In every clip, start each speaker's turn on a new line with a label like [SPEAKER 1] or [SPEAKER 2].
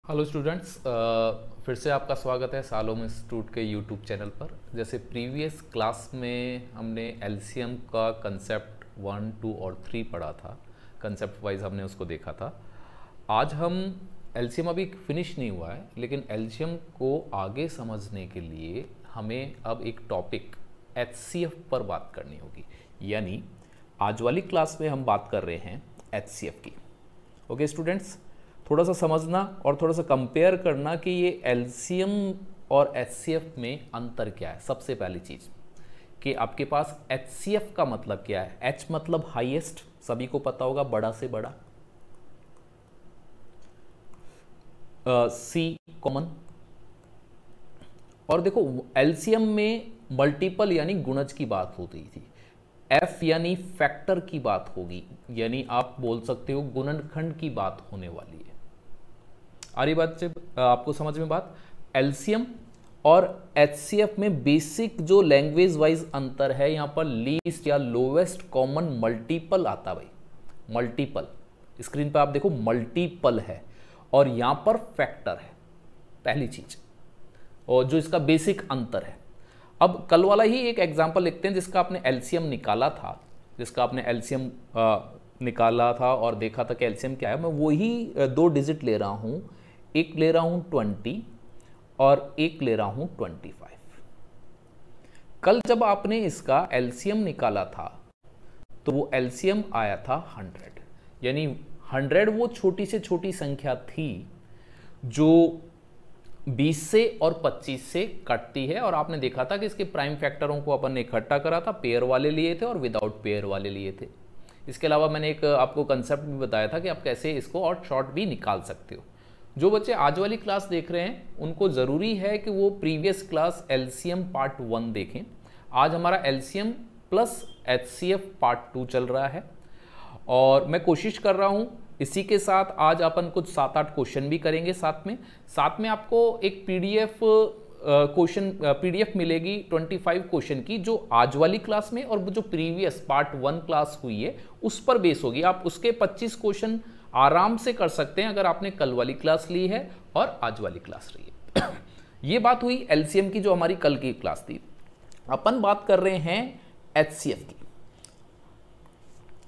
[SPEAKER 1] Hello students, फिर से आपका स्वागत है सालोम इंस्टीट्यूट के यूट्यूब चैनल पर। जैसे प्रीवियस क्लास में हमने एलसीएम का कंसेप्ट 1, 2 और 3 पढ़ा था, कंसेप्ट वाइज हमने उसको देखा था। आज हम एलसीएम अभी फिनिश नहीं हुआ है, लेकिन एलसीएम को आगे समझने के लिए हमें अब एक टॉपिक एचसीएफ पर बात करनी होगी। यानी आज वाली क्लास में हम बात कर रहे हैं एचसीएफ की। ओके स्टूडेंट्स, थोड़ा सा समझना और थोड़ा सा कंपेयर करना कि ये एलसीएम और एचसीएफ में अंतर क्या है। सबसे पहली चीज़ कि आपके पास एचसीएफ का मतलब क्या है। एच मतलब हाईएस्ट, सभी को पता होगा, बड़ा से बड़ा। सी कॉमन। और देखो एलसीएम में मल्टीपल यानी गुणज की बात होती थी। एफ यानी फैक्टर की बात होगी, यानी आप बोल सकते हो गुणनखंड की बात होने वाली है। आ रही बात से आपको समझ में बात। एलसीएम और एचसीएफ में बेसिक जो लैंग्वेज वाइज अंतर है, यहां पर लीस्ट या लोवेस्ट कॉमन मल्टीपल आता भाई। मल्टीपल स्क्रीन पर आप देखो मल्टीपल है और यहां पर फैक्टर है, पहली चीज, और जो इसका बेसिक अंतर है। अब कल वाला ही एक एग्जांपल लिखते हैं जिसका आपने एलसीएम निकाला था, निकाला था और देखा था कि एलसीएम क्या है। मैं वही 2 डिजिट ले रहा हूं, एक ले रहा हूं 20 और एक ले रहा हूं 25। कल जब आपने इसका एलसीएम निकाला था तो वो एलसीएम आया था 100, यानी 100 वो छोटी से छोटी संख्या थी जो 20 से और 25 से कटती है। और आपने देखा था कि इसके प्राइम फैक्टरों को अपन ने इकट्ठा करा था, पेयर वाले लिए थे और विदाउट पेयर वाले लिए थे। इसके अलावा मैंने एक आपको कंसेप्ट भी बताया था कि आप कैसे इसको और शॉर्ट भी निकाल सकते हो। जो बच्चे आज वाली क्लास देख रहे हैं उनको ज़रूरी है कि वो प्रीवियस क्लास एलसीएम पार्ट 1 देखें। आज हमारा एलसीएम प्लस एचसीएफ पार्ट 2 चल रहा है और मैं कोशिश कर रहा हूँ इसी के साथ आज अपन कुछ 7-8 क्वेश्चन भी करेंगे। साथ में आपको एक पीडीएफ मिलेगी 25 क्वेश्चन की, जो आज वाली क्लास में और जो प्रीवियस पार्ट 1 क्लास हुई है उस पर बेस होगी। आप उसके 25 क्वेश्चन आराम से कर सकते हैं अगर आपने कल वाली क्लास ली है और आज वाली क्लास ली है। ये बात हुई एलसीएम की, जो हमारी कल की क्लास थी। अपन बात कर रहे हैं एचसीएफ की।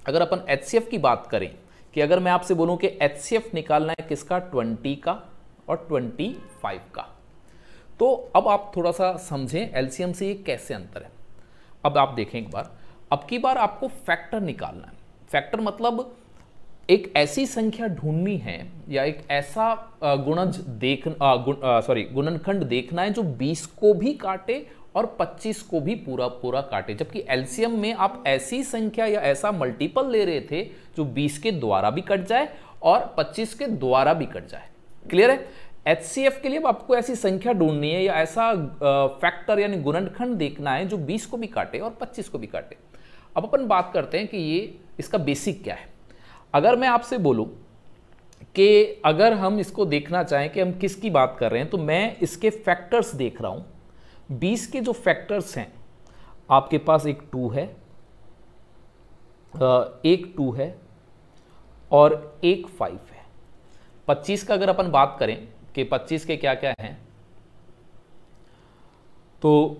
[SPEAKER 1] अगर अपन एचसीएफ की बात करें कि अगर मैं आपसे बोलूं कि एचसीएफ निकालना है किसका, 20 का और 25 का, तो अब आप थोड़ा सा समझें एलसीएम से ये कैसे अंतर है। अब आप देखें एक बार, अब की बार आपको फैक्टर निकालना है। फैक्टर मतलब एक ऐसी संख्या ढूंढनी है या एक ऐसा गुणनखंड देखना है जो 20 को भी काटे और 25 को भी पूरा पूरा काटे। जबकि एलसीएम में आप ऐसी संख्या या ऐसा मल्टीपल ले रहे थे जो 20 के द्वारा भी कट जाए और 25 के द्वारा भी कट जाए। क्लियर है। एचसीएफ के लिए अब आपको ऐसी संख्या ढूंढनी है या ऐसा फैक्टर यानी गुणनखंड देखना है जो 20 को भी काटे और 25 को भी काटे। अब अपन बात करते हैं कि ये इसका बेसिक क्या है। अगर मैं आपसे बोलूं कि अगर हम इसको देखना चाहें कि हम किसकी बात कर रहे हैं, तो मैं इसके फैक्टर्स देख रहा हूं। 20 के जो फैक्टर्स हैं, आपके पास एक 2 है, एक 2 है और एक 5 है। 25 का अगर अपन बात करें कि 25 के क्या क्या हैं, तो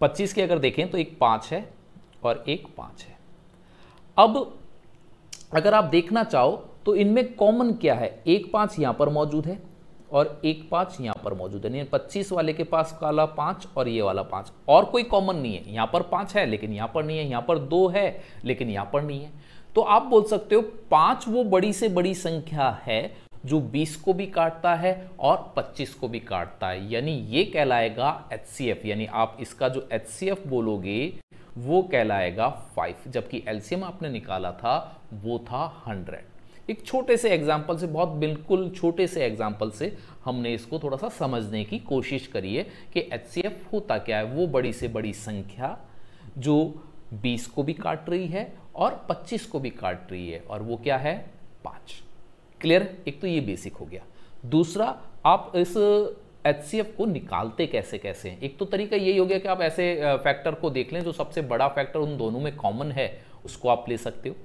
[SPEAKER 1] 25 के अगर देखें तो एक 5 है और एक 5 है। अब अगर आप देखना चाहो तो इनमें कॉमन क्या है, एक 5 यहां पर मौजूद है और एक 5 यहां पर मौजूद है। 25 वाले के पास वाला 5 और ये वाला 5, और कोई कॉमन नहीं है। यहां पर 5 है लेकिन यहां पर नहीं है, यहां पर 2 है लेकिन यहां पर नहीं है। तो आप बोल सकते हो 5 वो बड़ी से बड़ी संख्या है जो 20 को भी काटता है और 25 को भी काटता है, यानी ये कहलाएगा एचसीएफ। यानी आप इसका जो एचसीएफ बोलोगे वो कहलाएगा 5, जबकि एलसीएम आपने निकाला था वो था 100। एक छोटे से एग्जांपल से, बहुत बिल्कुल छोटे से एग्जांपल से हमने इसको थोड़ा सा समझने की कोशिश करी है कि एचसीएफ होता क्या है। वो बड़ी से बड़ी संख्या जो 20 को भी काट रही है और 25 को भी काट रही है, और वो क्या है, 5। क्लियर। एक तो ये बेसिक हो गया। दूसरा, आप इस एचसीएफ को निकालते कैसे कैसे हैं। एक तो तरीका यही हो गया कि आप ऐसे फैक्टर को देख लें जो सबसे बड़ा फैक्टर उन दोनों में कॉमन है, उसको आप ले सकते हो।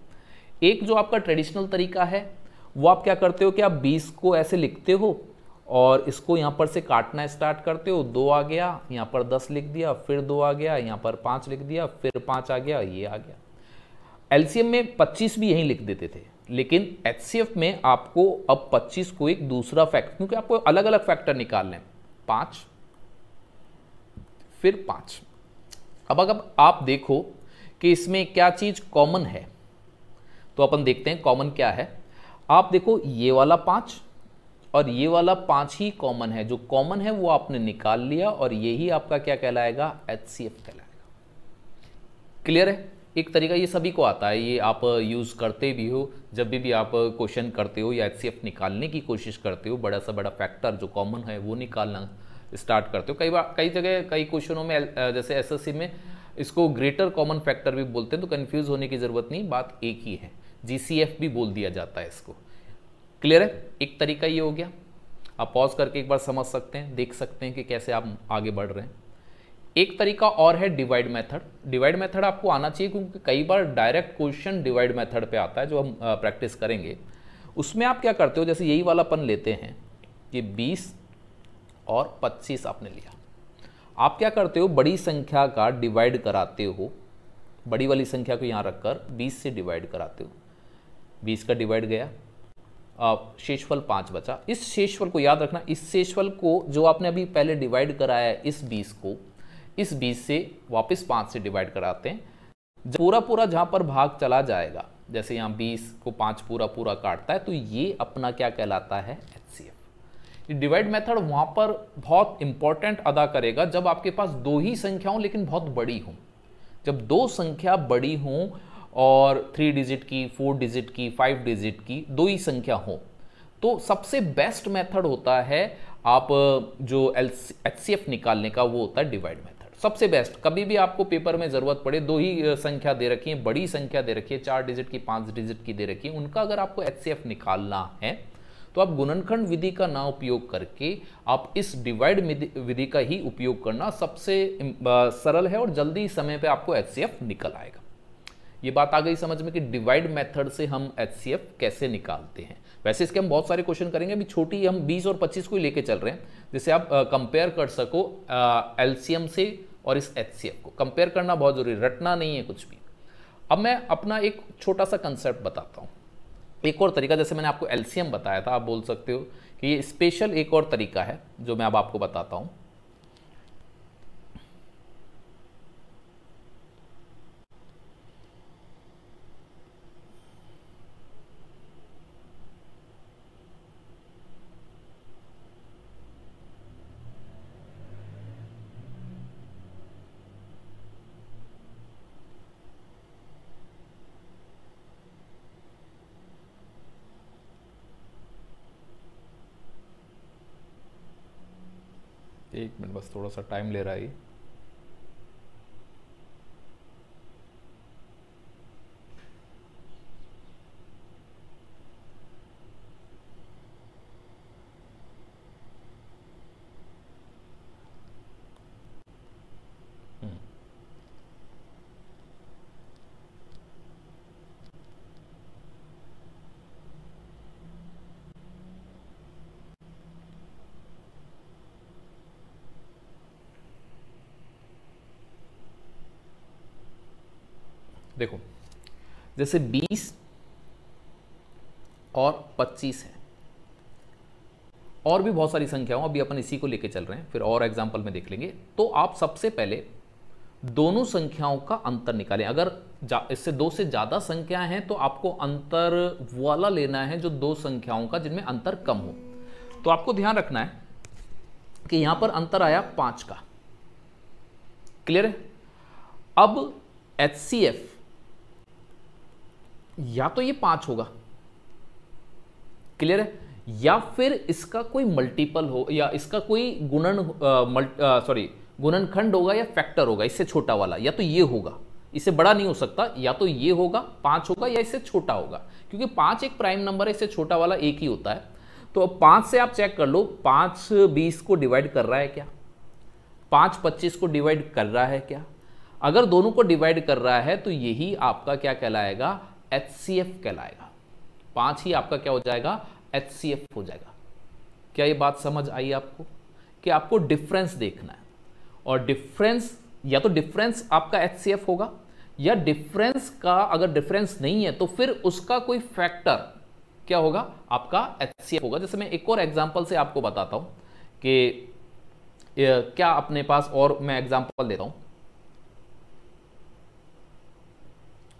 [SPEAKER 1] एक जो आपका ट्रेडिशनल तरीका है वो आप क्या करते हो कि आप 20 को ऐसे लिखते हो और इसको यहाँ पर से काटना स्टार्ट करते हो, 2 आ गया, यहाँ पर 10 लिख दिया, फिर 2 आ गया, यहाँ पर 5 लिख दिया, फिर 5 आ गया, ये आ गया। एलसीएम में 25 भी यहीं लिख देते थे, लेकिन एचसीएफ में आपको अब 25 को एक दूसरा फैक्टर, क्योंकि आपको अलग अलग फैक्टर निकालने हैं, 5 फिर 5। अब अगर आप देखो कि इसमें क्या चीज कॉमन है, तो अपन देखते हैं कॉमन क्या है। आप देखो ये वाला 5 और ये वाला 5 ही कॉमन है, जो कॉमन है वो आपने निकाल लिया और यही आपका क्या कहलाएगा, एचसीएफ कहलाएगा। क्लियर है? एक तरीका ये सभी को आता है, ये आप यूज करते भी हो जब भी आप क्वेश्चन करते हो या एचसीएफ निकालने की कोशिश करते हो, बड़ा सा बड़ा फैक्टर जो कॉमन है वो निकालना स्टार्ट करते हो। कई बार कई जगह कई क्वेश्चनों में जैसे एसएससी में इसको ग्रेटर कॉमन फैक्टर भी बोलते हैं, तो कंफ्यूज होने की जरूरत नहीं, बात एक ही है। जीसीएफ भी बोल दिया जाता है इसको। क्लियर है? एक तरीका ये हो गया। आप पॉज करके एक बार समझ सकते हैं, देख सकते हैं कि कैसे आप आगे बढ़ रहे हैं। एक तरीका और है डिवाइड मेथड। डिवाइड मेथड आपको आना चाहिए, क्योंकि कई बार डायरेक्ट क्वेश्चन डिवाइड मेथड पे आता है, जो हम प्रैक्टिस करेंगे। उसमें आप क्या करते हो, जैसे यही वाला अपन लेते हैं कि 20 और 25 आपने लिया। आप क्या करते हो, बड़ी संख्या का डिवाइड कराते हो, बड़ी वाली संख्या को यहाँ रखकर 20 से डिवाइड कराते हो। 20 का डिवाइड गया, शेषफल 5 बचा। इस शेषफल को याद रखना, इस शेषफल को जो आपने अभी पहले डिवाइड कराया है, इस 20 को इस 20 से वापस 5 से डिवाइड कराते हैं। जब पूरा पूरा जहाँ पर भाग चला जाएगा, जैसे यहाँ 20 को 5 पूरा पूरा काटता है, तो ये अपना क्या कहलाता है, एचसीएफ। ये डिवाइड मेथड वहाँ पर बहुत इंपॉर्टेंट अदा करेगा जब आपके पास दो ही संख्या हो लेकिन बहुत बड़ी हो। जब दो संख्या बड़ी हों और 3 डिजिट की, 4 डिजिट की, 5 डिजिट की दो ही संख्या हो, तो सबसे बेस्ट मेथड होता है आप जो एचसीएफ निकालने का, वो होता है डिवाइड मेथड। सबसे बेस्ट। कभी भी आपको पेपर में जरूरत पड़े, दो ही संख्या दे रखी है, बड़ी संख्या दे रखी है, 4 डिजिट की, 5 डिजिट की दे रखी है, उनका अगर आपको एचसीएफ निकालना है तो आप गुणनखंड विधि का ना उपयोग करके आप इस डिवाइड विधि का ही उपयोग करना सबसे सरल है और जल्दी समय पे आपको एचसीएफ निकल आएगा। ये बात आ गई समझ में कि डिवाइड मेथड से हम एचसीएफ कैसे निकालते हैं। वैसे इसके हम बहुत सारे क्वेश्चन करेंगे, अभी छोटी हम 20 और 25 को ही लेके चल रहे हैं, जिससे आप कंपेयर कर सको एलसीएम से, और इस एचसीएफ को कंपेयर करना बहुत जरूरी, रटना नहीं है कुछ भी। अब मैं अपना एक छोटा सा कंसेप्ट बताता हूँ। एक और तरीका, जैसे मैंने आपको एलसीएम बताया था, आप बोल सकते हो कि ये स्पेशल एक और तरीका है जो मैं अब आपको बताता हूँ। एक मिनट, बस थोड़ा सा टाइम ले रहा है ये। देखो, जैसे 20 और 25 है, और भी बहुत सारी संख्या हो, अभी अपन इसी को लेके चल रहे हैं, फिर और एग्जांपल में देख लेंगे। तो आप सबसे पहले दोनों संख्याओं का अंतर निकालें। अगर इससे 2 से ज्यादा संख्याएं हैं तो आपको अंतर वाला लेना है जो दो संख्याओं का जिनमें अंतर कम हो। तो आपको ध्यान रखना है कि यहां पर अंतर आया 5 का। क्लियर है? अब एचसीएफ या तो ये 5 होगा, क्लियर है, या फिर इसका कोई मल्टीपल हो, या इसका कोई गुणनखंड होगा या फैक्टर होगा इससे छोटा वाला, या तो ये होगा, इससे बड़ा नहीं हो सकता, या तो ये होगा 5 होगा या इससे छोटा होगा, क्योंकि 5 एक प्राइम नंबर है, इससे छोटा वाला एक ही होता है। तो 5 से आप चेक कर लो, 5 20 को डिवाइड कर रहा है क्या, 5 25 को डिवाइड कर रहा है क्या? अगर दोनों को डिवाइड कर रहा है तो यही आपका क्या कहलाएगा, एचसीएफ कहलाएगा। 5 ही आपका क्या हो जाएगा, एचसीएफ हो जाएगा। क्या ये बात समझ आई आपको कि आपको डिफरेंस देखना है, और डिफरेंस या तो डिफरेंस आपका एचसीएफ होगा, या डिफरेंस का अगर डिफरेंस नहीं है तो फिर उसका कोई फैक्टर क्या होगा, आपका एचसीएफ होगा। जैसे मैं एक और एग्जांपल से आपको बताता हूं कि क्या अपने पास, और मैं एग्जांपल देता हूं,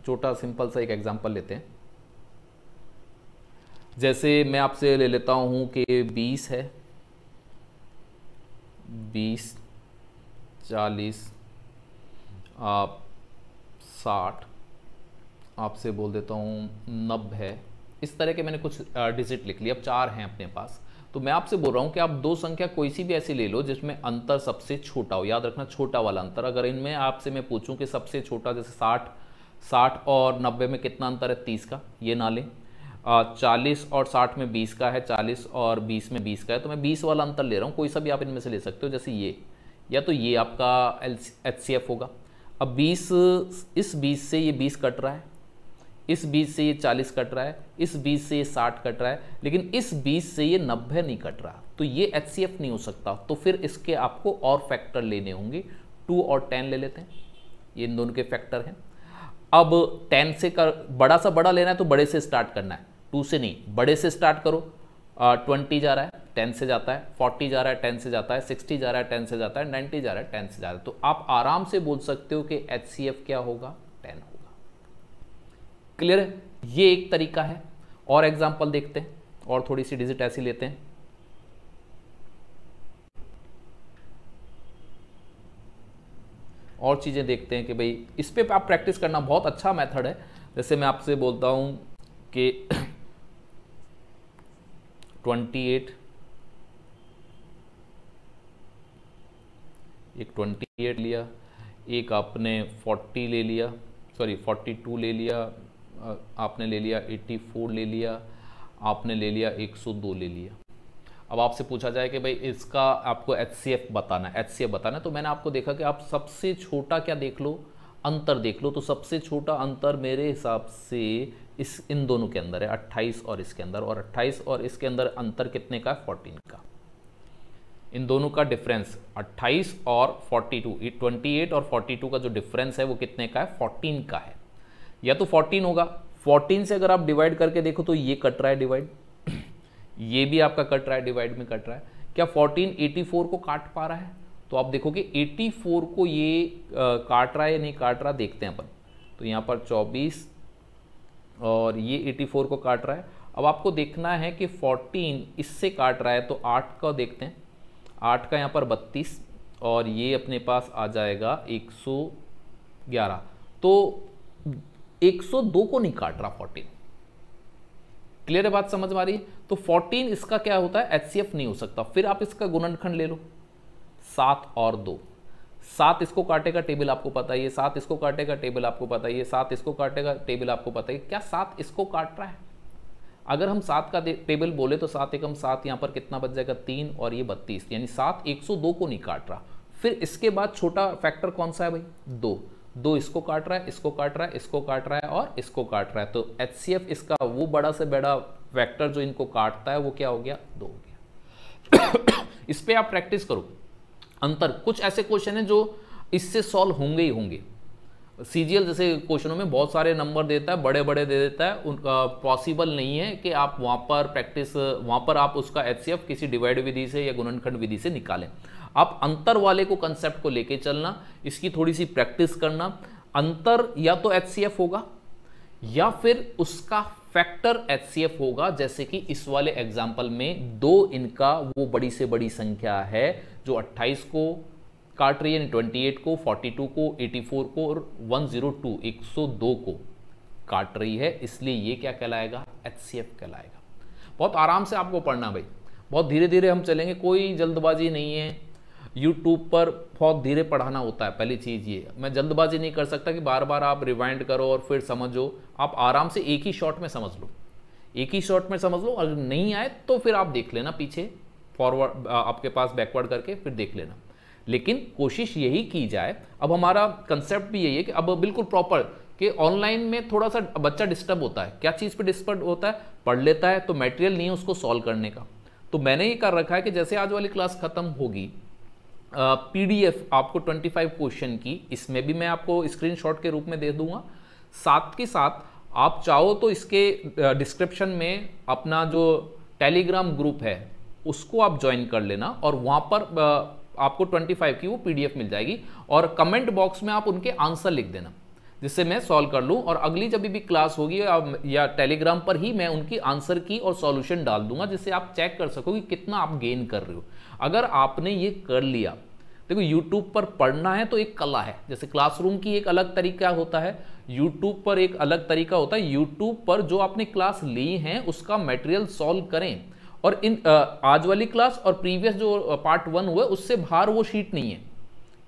[SPEAKER 1] छोटा सिंपल सा एक एग्जांपल लेते हैं। जैसे मैं आपसे ले लेता हूं कि 20 है, 20, 40, 60, आपसे बोल देता हूँ 90 है। इस तरह के मैंने कुछ डिजिट लिख लिया। अब 4 हैं अपने पास, तो मैं आपसे बोल रहा हूँ कि आप दो संख्या कोई सी भी ऐसी ले लो जिसमें अंतर सबसे छोटा हो। याद रखना, छोटा वाला अंतर। अगर इनमें आपसे मैं पूछूं कि सबसे छोटा, जैसे 60 और 90 में कितना अंतर है, 30 का, ये ना लें। 40 और 60 में 20 का है, 40 और 20 में 20 का है, तो मैं 20 वाला अंतर ले रहा हूँ। कोई सा भी आप इनमें से ले सकते हो, जैसे ये, या तो ये आपका एचसीएफ होगा। अब 20, इस 20 से ये 20 कट रहा है, इस 20 से ये 40 कट रहा है, इस 20 से ये 60 कट रहा है, लेकिन इस 20 से ये 90 नहीं कट रहा, तो ये एचसीएफ नहीं हो सकता। तो फिर इसके आपको और फैक्टर लेने होंगे। 2 और 10 ले लेते हैं, ये इन दोनों के फैक्टर हैं। अब 10 से बड़ा सा बड़ा लेना है तो बड़े से स्टार्ट करना है, 2 से नहीं, बड़े से स्टार्ट करो। 20 जा रहा है, 10 से जाता है, 40 जा रहा है, 10 से जाता है, 60 जा रहा है, 10 से जाता है, 90 जा रहा है, 10 से जा रहा है। तो आप आराम से बोल सकते हो कि एचसीएफ क्या होगा, 10 होगा। क्लियर है? ये एक तरीका है। और एग्जांपल देखते हैं, और थोड़ी सी डिजिट ऐसी लेते हैं। और चीजें देखते हैं कि भाई इस पे आप प्रैक्टिस करना, बहुत अच्छा मेथड है। जैसे मैं आपसे बोलता हूं कि 28, एक 28 लिया, एक आपने 40 ले लिया, सॉरी 42 ले लिया, आपने ले लिया 84 ले लिया, आपने ले लिया 102 ले लिया। अब आपसे पूछा जाए कि भाई इसका आपको एचसीएफ बताना है, एचसीएफ बताना है, तो मैंने आपको देखा कि आप सबसे छोटा क्या देख लो, अंतर देख लो। तो सबसे छोटा अंतर मेरे हिसाब से इन दोनों के अंदर है, 28 और इसके अंदर, और 28 और इसके अंदर अंतर कितने का है, 14 का। इन दोनों का डिफरेंस 28 और 42, 28 और 42 का जो डिफरेंस है वो कितने का है, 14 का है। या तो 14 होगा, 14 से अगर आप डिवाइड करके देखो तो ये कट रहा है डिवाइड, ये भी आपका कट रहा है, डिवाइड में कट रहा है। क्या 14 84 को काट पा रहा है? तो आप देखोगे 84 को ये काट रहा है या नहीं काट रहा, देखते हैं अपन। तो यहाँ पर 24 और ये 84 को काट रहा है। अब आपको देखना है कि 14 इससे काट रहा है, तो 8 का देखते हैं, 8 का यहाँ पर 32, और ये अपने पास आ जाएगा 111। तो 102 को नहीं काट रहा 14। क्लियर है बात, समझ में आ रही है? तो 14 इसका क्या होता है, एचसीएफ नहीं हो सकता। फिर आप इसका गुणनखंड ले लो, 7 और 2, 7 इसको काटेगा, टेबल आपको पता ही है, 7 इसको काटेगा, टेबल आपको पता ही है, 7 इसको काटेगा, टेबल आपको पता ही है। क्या 7 इसको काट रहा है? अगर हम 7 का टेबल बोले तो 7 एकम 7, यहाँ पर कितना बच जाएगा, 3, और ये 32, यानी 7 102 को नहीं काट रहा। फिर इसके बाद छोटा फैक्टर कौन सा है भाई, 2 इसको काट रहा है, इसको काट रहा है, इसको काट रहा है, और इसको काट रहा है। तो एचसीएफ इसका वो बड़ा से बड़ा फैक्टर जो इनको काटता है वो क्या हो गया, 2 हो गया। इस पे आप प्रैक्टिस करो। अंतर, कुछ ऐसे क्वेश्चन है जो इससे सॉल्व होंगे ही होंगे। सीजीएल जैसे क्वेश्चनों में बहुत सारे नंबर देता है, बड़े बड़े दे देता है, उनका पॉसिबल नहीं है कि आप वहां पर प्रैक्टिस, वहां पर आप उसका एचसीएफ किसी डिवाइड विधि से या गुणनखंड विधि से निकालें। आप अंतर वाले को, कंसेप्ट को लेके चलना, इसकी थोड़ी सी प्रैक्टिस करना। अंतर या तो एचसीएफ होगा या फिर उसका फैक्टर एचसीएफ होगा। जैसे कि इस वाले एग्जाम्पल में 2 इनका वो बड़ी से बड़ी संख्या है जो 28 को काट रही है, 28 को, 42 को, 84 को और 102 102 को काट रही है, इसलिए ये क्या कहलाएगा, एचसीएफ कहलाएगा। बहुत आराम से आपको पढ़ना भाई, बहुत धीरे धीरे हम चलेंगे, कोई जल्दबाजी नहीं है। यूट्यूब पर बहुत धीरे पढ़ाना होता है, पहली चीज़ ये। मैं जल्दबाजी नहीं कर सकता कि बार बार आप रिवाइंड करो और फिर समझो। आप आराम से एक ही शॉट में समझ लो, एक ही शॉट में समझ लो। अगर नहीं आए तो फिर आप देख लेना पीछे, फॉरवर्ड आपके पास बैकवर्ड करके फिर देख लेना। लेकिन कोशिश यही की जाए। अब हमारा कंसेप्ट भी यही है कि अब बिल्कुल प्रॉपर कि ऑनलाइन में थोड़ा सा बच्चा डिस्टर्ब होता है। क्या चीज़ पे डिस्टर्ब होता है, पढ़ लेता है तो मटेरियल नहीं है उसको सॉल्व करने का, तो मैंने ये कर रखा है कि जैसे आज वाली क्लास खत्म होगी, पीडीएफ आपको 25 क्वेश्चन की, इसमें भी मैं आपको स्क्रीनशॉट के रूप में दे दूंगा। साथ के साथ आप चाहो तो इसके डिस्क्रिप्शन में अपना जो टेलीग्राम ग्रुप है उसको आप ज्वाइन कर लेना, और वहाँ पर आपको 25 की वो पीडीएफ मिल जाएगी, और कमेंट बॉक्स में आप उनके आंसर लिख देना जिससे मैं सॉल्व कर लूँ, और अगली जब भी क्लास होगी या टेलीग्राम पर ही मैं उनकी आंसर की और सॉल्यूशन डाल दूंगा, जिससे आप चेक कर सको कि कितना आप गेन कर रहे हो। अगर आपने ये कर लिया, देखो यूट्यूब पर पढ़ना है तो एक कला है, जैसे क्लासरूम की एक अलग तरीका होता है, यूट्यूब पर एक अलग तरीका होता है। यूट्यूब पर जो आपने क्लास ली है उसका मटेरियल सॉल्व करें, और इन आज वाली क्लास और प्रीवियस जो पार्ट 1 हुआ उससे बाहर वो शीट नहीं है,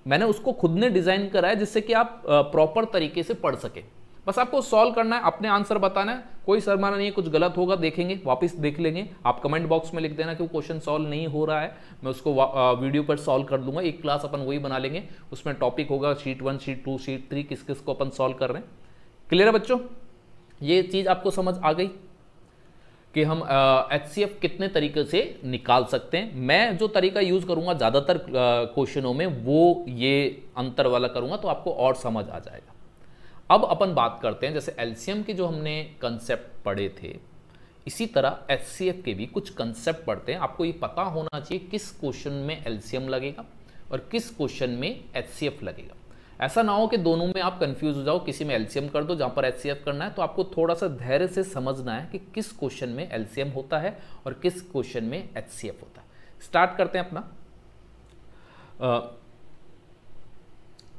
[SPEAKER 1] मैंने उसको खुद ने डिजाइन करा है जिससे कि आप प्रॉपर तरीके से पढ़ सके। बस आपको सॉल्व करना है, अपने आंसर बताना है, कोई शर्माना नहीं है, कुछ गलत होगा देखेंगे, वापस देख लेंगे। आप कमेंट बॉक्स में लिख देना कि वो क्वेश्चन सॉल्व नहीं हो रहा है, मैं उसको वीडियो पर सॉल्व कर दूंगा। एक क्लास अपन वही बना लेंगे, उसमें टॉपिक होगा शीट 1, शीट 2, शीट 3, किस किस को अपन सॉल्व कर रहे हैं। क्लियर है बच्चों? ये चीज आपको समझ आ गई कि हम HCF कितने तरीके से निकाल सकते हैं। मैं जो तरीका यूज करूंगा ज़्यादातर क्वेश्चनों में वो ये अंतर वाला करूंगा, तो आपको और समझ आ जाएगा। अब अपन बात करते हैं, जैसे LCM के जो हमने कंसेप्ट पढ़े थे, इसी तरह HCF के भी कुछ कंसेप्ट पढ़ते हैं। आपको ये पता होना चाहिए किस क्वेश्चन में LCM लगेगा और किस क्वेश्चन में HCF लगेगा। ऐसा ना हो कि दोनों में आप कंफ्यूज हो जाओ, किसी में LCM कर दो जहां पर HCF करना है। तो आपको थोड़ा सा धैर्य से समझना है कि किस क्वेश्चन में LCM होता है और किस क्वेश्चन में HCF होता है। स्टार्ट करते हैं अपना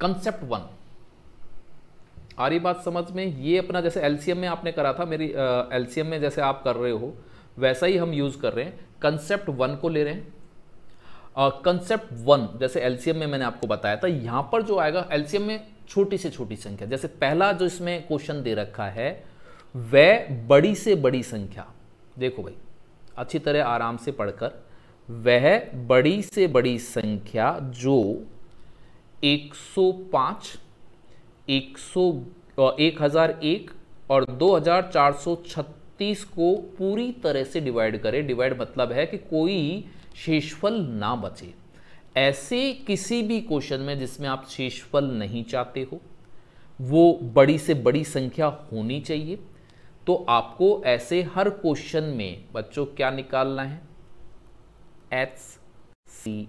[SPEAKER 1] कंसेप्ट 1। आ रही बात समझ में? ये अपना जैसे LCM में आपने करा था, मेरी LCM में जैसे आप कर रहे हो वैसा ही हम यूज कर रहे हैं। कंसेप्ट 1 को ले रहे हैं। कंसेप्ट 1 जैसे LCM में मैंने आपको बताया था, यहां पर जो आएगा LCM में छोटी से छोटी संख्या, जैसे पहला जो इसमें क्वेश्चन दे रखा है वह बड़ी से बड़ी संख्या, देखो भाई अच्छी तरह आराम से पढ़कर, वह बड़ी से बड़ी संख्या जो 105, 1001 और 2436 को पूरी तरह से डिवाइड करे। डिवाइड मतलब है कि कोई शेषफल ना बचे। ऐसे किसी भी क्वेश्चन में जिसमें आप शेषफल नहीं चाहते हो, वो बड़ी से बड़ी संख्या होनी चाहिए। तो आपको ऐसे हर क्वेश्चन में बच्चों क्या निकालना है? HCF।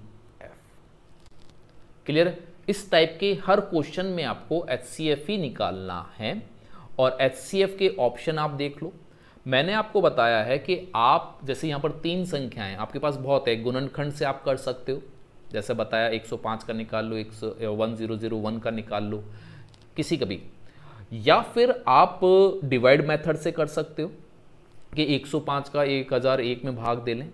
[SPEAKER 1] क्लियर? इस टाइप के हर क्वेश्चन में आपको HCF ही निकालना है। और HCF के ऑप्शन आप देख लो, मैंने आपको बताया है कि आप जैसे यहाँ पर 3 संख्याएं आपके पास बहुत है, गुणनखंड से आप कर सकते हो, जैसे बताया 105 का निकाल लो, 1001 का निकाल लो, किसी का भी, या फिर आप डिवाइड मेथड से कर सकते हो कि 105 का 1001 में भाग दे लें,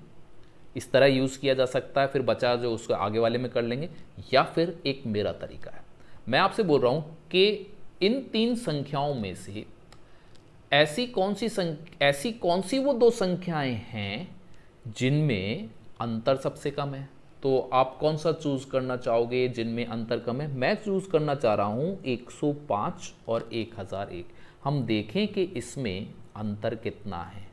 [SPEAKER 1] इस तरह यूज़ किया जा सकता है, फिर बचा जो उसको आगे वाले में कर लेंगे। या फिर एक मेरा तरीका है, मैं आपसे बोल रहा हूँ कि इन 3 संख्याओं में से ऐसी कौन सी वो 2 संख्याएं हैं जिनमें अंतर सबसे कम है। तो आप कौन सा चूज करना चाहोगे जिनमें अंतर कम है? मैं चूज करना चाह रहा हूं 105 और 1001। हम देखें कि इसमें अंतर कितना है।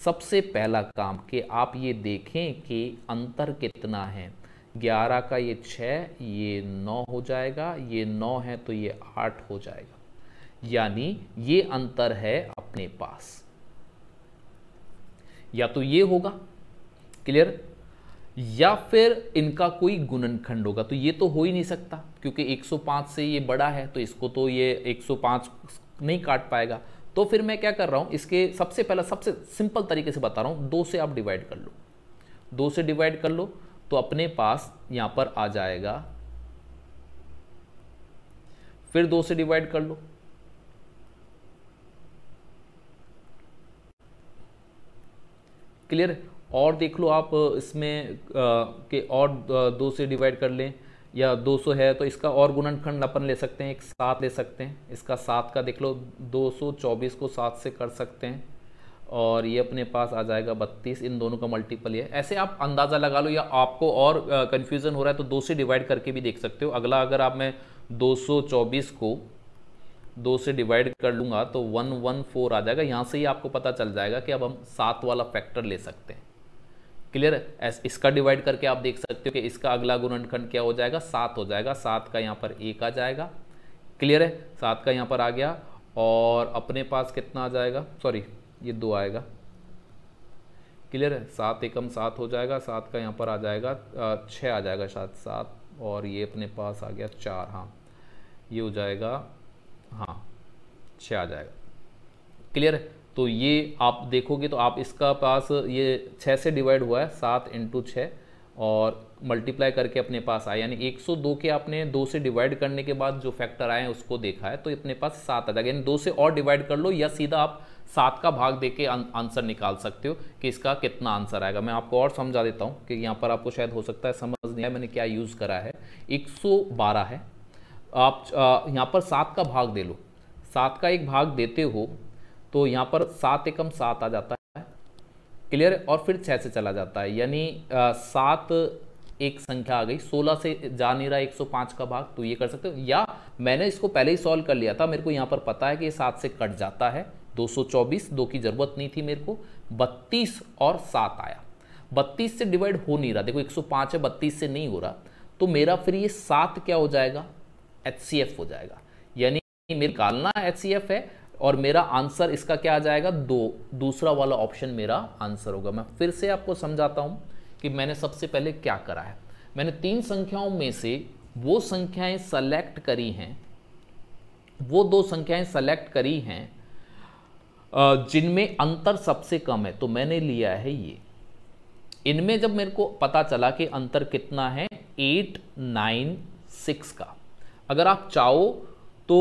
[SPEAKER 1] सबसे पहला काम कि आप ये देखें कि अंतर कितना है। 11 का ये 6, ये 9 हो जाएगा, ये 9 है तो ये 8 हो जाएगा, यानी ये अंतर है अपने पास। या तो ये होगा, क्लियर, या फिर इनका कोई गुणनखंड होगा। तो ये तो हो ही नहीं सकता क्योंकि 105 से ये बड़ा है, तो इसको तो ये 105 नहीं काट पाएगा। तो फिर मैं क्या कर रहा हूं, इसके सबसे पहला सबसे सिंपल तरीके से बता रहा हूं, 2 से आप डिवाइड कर लो। 2 से डिवाइड कर लो तो अपने पास यहां पर आ जाएगा, फिर 2 से डिवाइड कर लो, क्लियर। और देख लो आप इसमें कि और 2 से डिवाइड कर लें, या 200 है तो इसका और गुणनखंड अपन ले सकते हैं, एक 7 ले सकते हैं। इसका 7 का देख लो, 224 को 7 से कर सकते हैं और ये अपने पास आ जाएगा 32। इन दोनों का मल्टीपल है। ऐसे आप अंदाज़ा लगा लो, या आपको और कन्फ्यूज़न हो रहा है तो 2 से डिवाइड करके भी देख सकते हो। अगला अगर आप मैं 224 को 2 से डिवाइड कर लूँगा तो 114 आ जाएगा। यहाँ से ही आपको पता चल जाएगा कि अब हम 7 वाला फैक्टर ले सकते हैं। क्लियर है। इसका डिवाइड करके आप देख सकते हो कि इसका अगला गुणनखंड क्या हो जाएगा, 7 हो जाएगा। 7 का यहाँ पर 1 आ जाएगा। क्लियर है, 7 का यहाँ पर आ गया और अपने पास कितना आ जाएगा, सॉरी ये 2 आएगा। क्लियर है, 7 एकम 7 हो जाएगा। 7 का यहाँ पर आ जाएगा 6 आ जाएगा शायद 7, और ये अपने पास आ गया 4, हाँ ये हो जाएगा, हाँ 6 आ जाएगा। क्लियर है, तो ये आप देखोगे तो आप इसका पास ये 6 से डिवाइड हुआ है, 7 इंटू 6 और मल्टीप्लाई करके अपने पास आया, यानी 102 के आपने 2 से डिवाइड करने के बाद जो फैक्टर आए हैं उसको देखा है तो अपने पास 7 आ जाएगा। यानी 2 से और डिवाइड कर लो या सीधा आप 7 का भाग देके आंसर निकाल सकते हो कि इसका कितना आंसर आएगा। मैं आपको और समझा देता हूँ कि यहाँ पर आपको शायद हो सकता है समझ नहीं आया मैंने क्या यूज़ करा है। 112 है, आप यहाँ पर 7 का भाग दे लो, 7 का एक भाग देते हो तो यहाँ पर 7 एकम 7 आ जाता है। क्लियर है, और फिर 6 से चला जाता है, यानी 7 एक संख्या आ गई। 16 से जा नहीं रहा 105 का भाग, तो ये कर सकते हो, या मैंने इसको पहले ही सॉल्व कर लिया था, मेरे को यहाँ पर पता है कि ये 7 से कट जाता है, 224, 2 की जरूरत नहीं थी मेरे को, 32 और 7 आया। 32 से डिवाइड हो नहीं रहा, देखो 105 है, 32 से नहीं हो रहा, तो मेरा फिर ये 7 क्या हो जाएगा, HCF हो जाएगा, यानी मेरे निकालना HCF है और मेरा आंसर इसका क्या आ जाएगा, 2, दूसरा वाला ऑप्शन मेरा आंसर होगा। मैं फिर से आपको समझाता हूं कि मैंने सबसे पहले क्या करा है। मैंने 3 संख्याओं में से वो संख्याएं सेलेक्ट करी हैं, वो 2 संख्याएं सेलेक्ट करी हैं जिनमें अंतर सबसे कम है, तो मैंने लिया है ये। इनमें जब मेरे को पता चला कि अंतर कितना है 8, 9, 6 का, अगर आप चाहो तो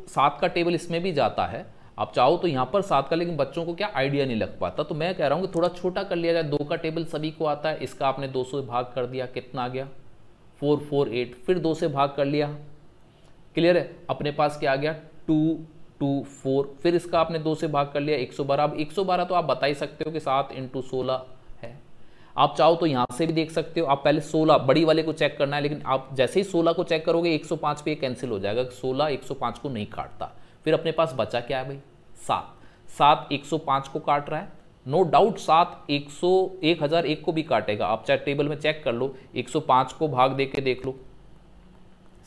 [SPEAKER 1] 7 का टेबल इसमें भी जाता है, आप चाहो तो यहाँ पर 7 का, लेकिन बच्चों को क्या आइडिया नहीं लग पाता, तो मैं कह रहा हूँ कि थोड़ा छोटा कर लिया जाए। 2 का टेबल सभी को आता है, इसका आपने 2 से भाग कर दिया, कितना आ गया 4, 4, 8, फिर 2 से भाग कर लिया। क्लियर है, अपने पास क्या आ गया 2, 2, 4, फिर इसका आपने 2 से भाग कर लिया 112। अब 112 तो आप बता ही सकते हो कि 7 इंटू 16 है। आप चाहो तो यहां से भी देख सकते हो, आप पहले 16 बड़ी वाले को चेक करना है, लेकिन आप जैसे ही 16 को चेक करोगे 105 पे कैंसिल हो जाएगा, 16 105 को नहीं काटता। फिर अपने पास बचा क्या है भाई 7, 7 105 को काट रहा है, नो डाउट 7 1001 को भी काटेगा। आप चाहे टेबल में चेक कर लो, 105 को भाग दे के देख लो,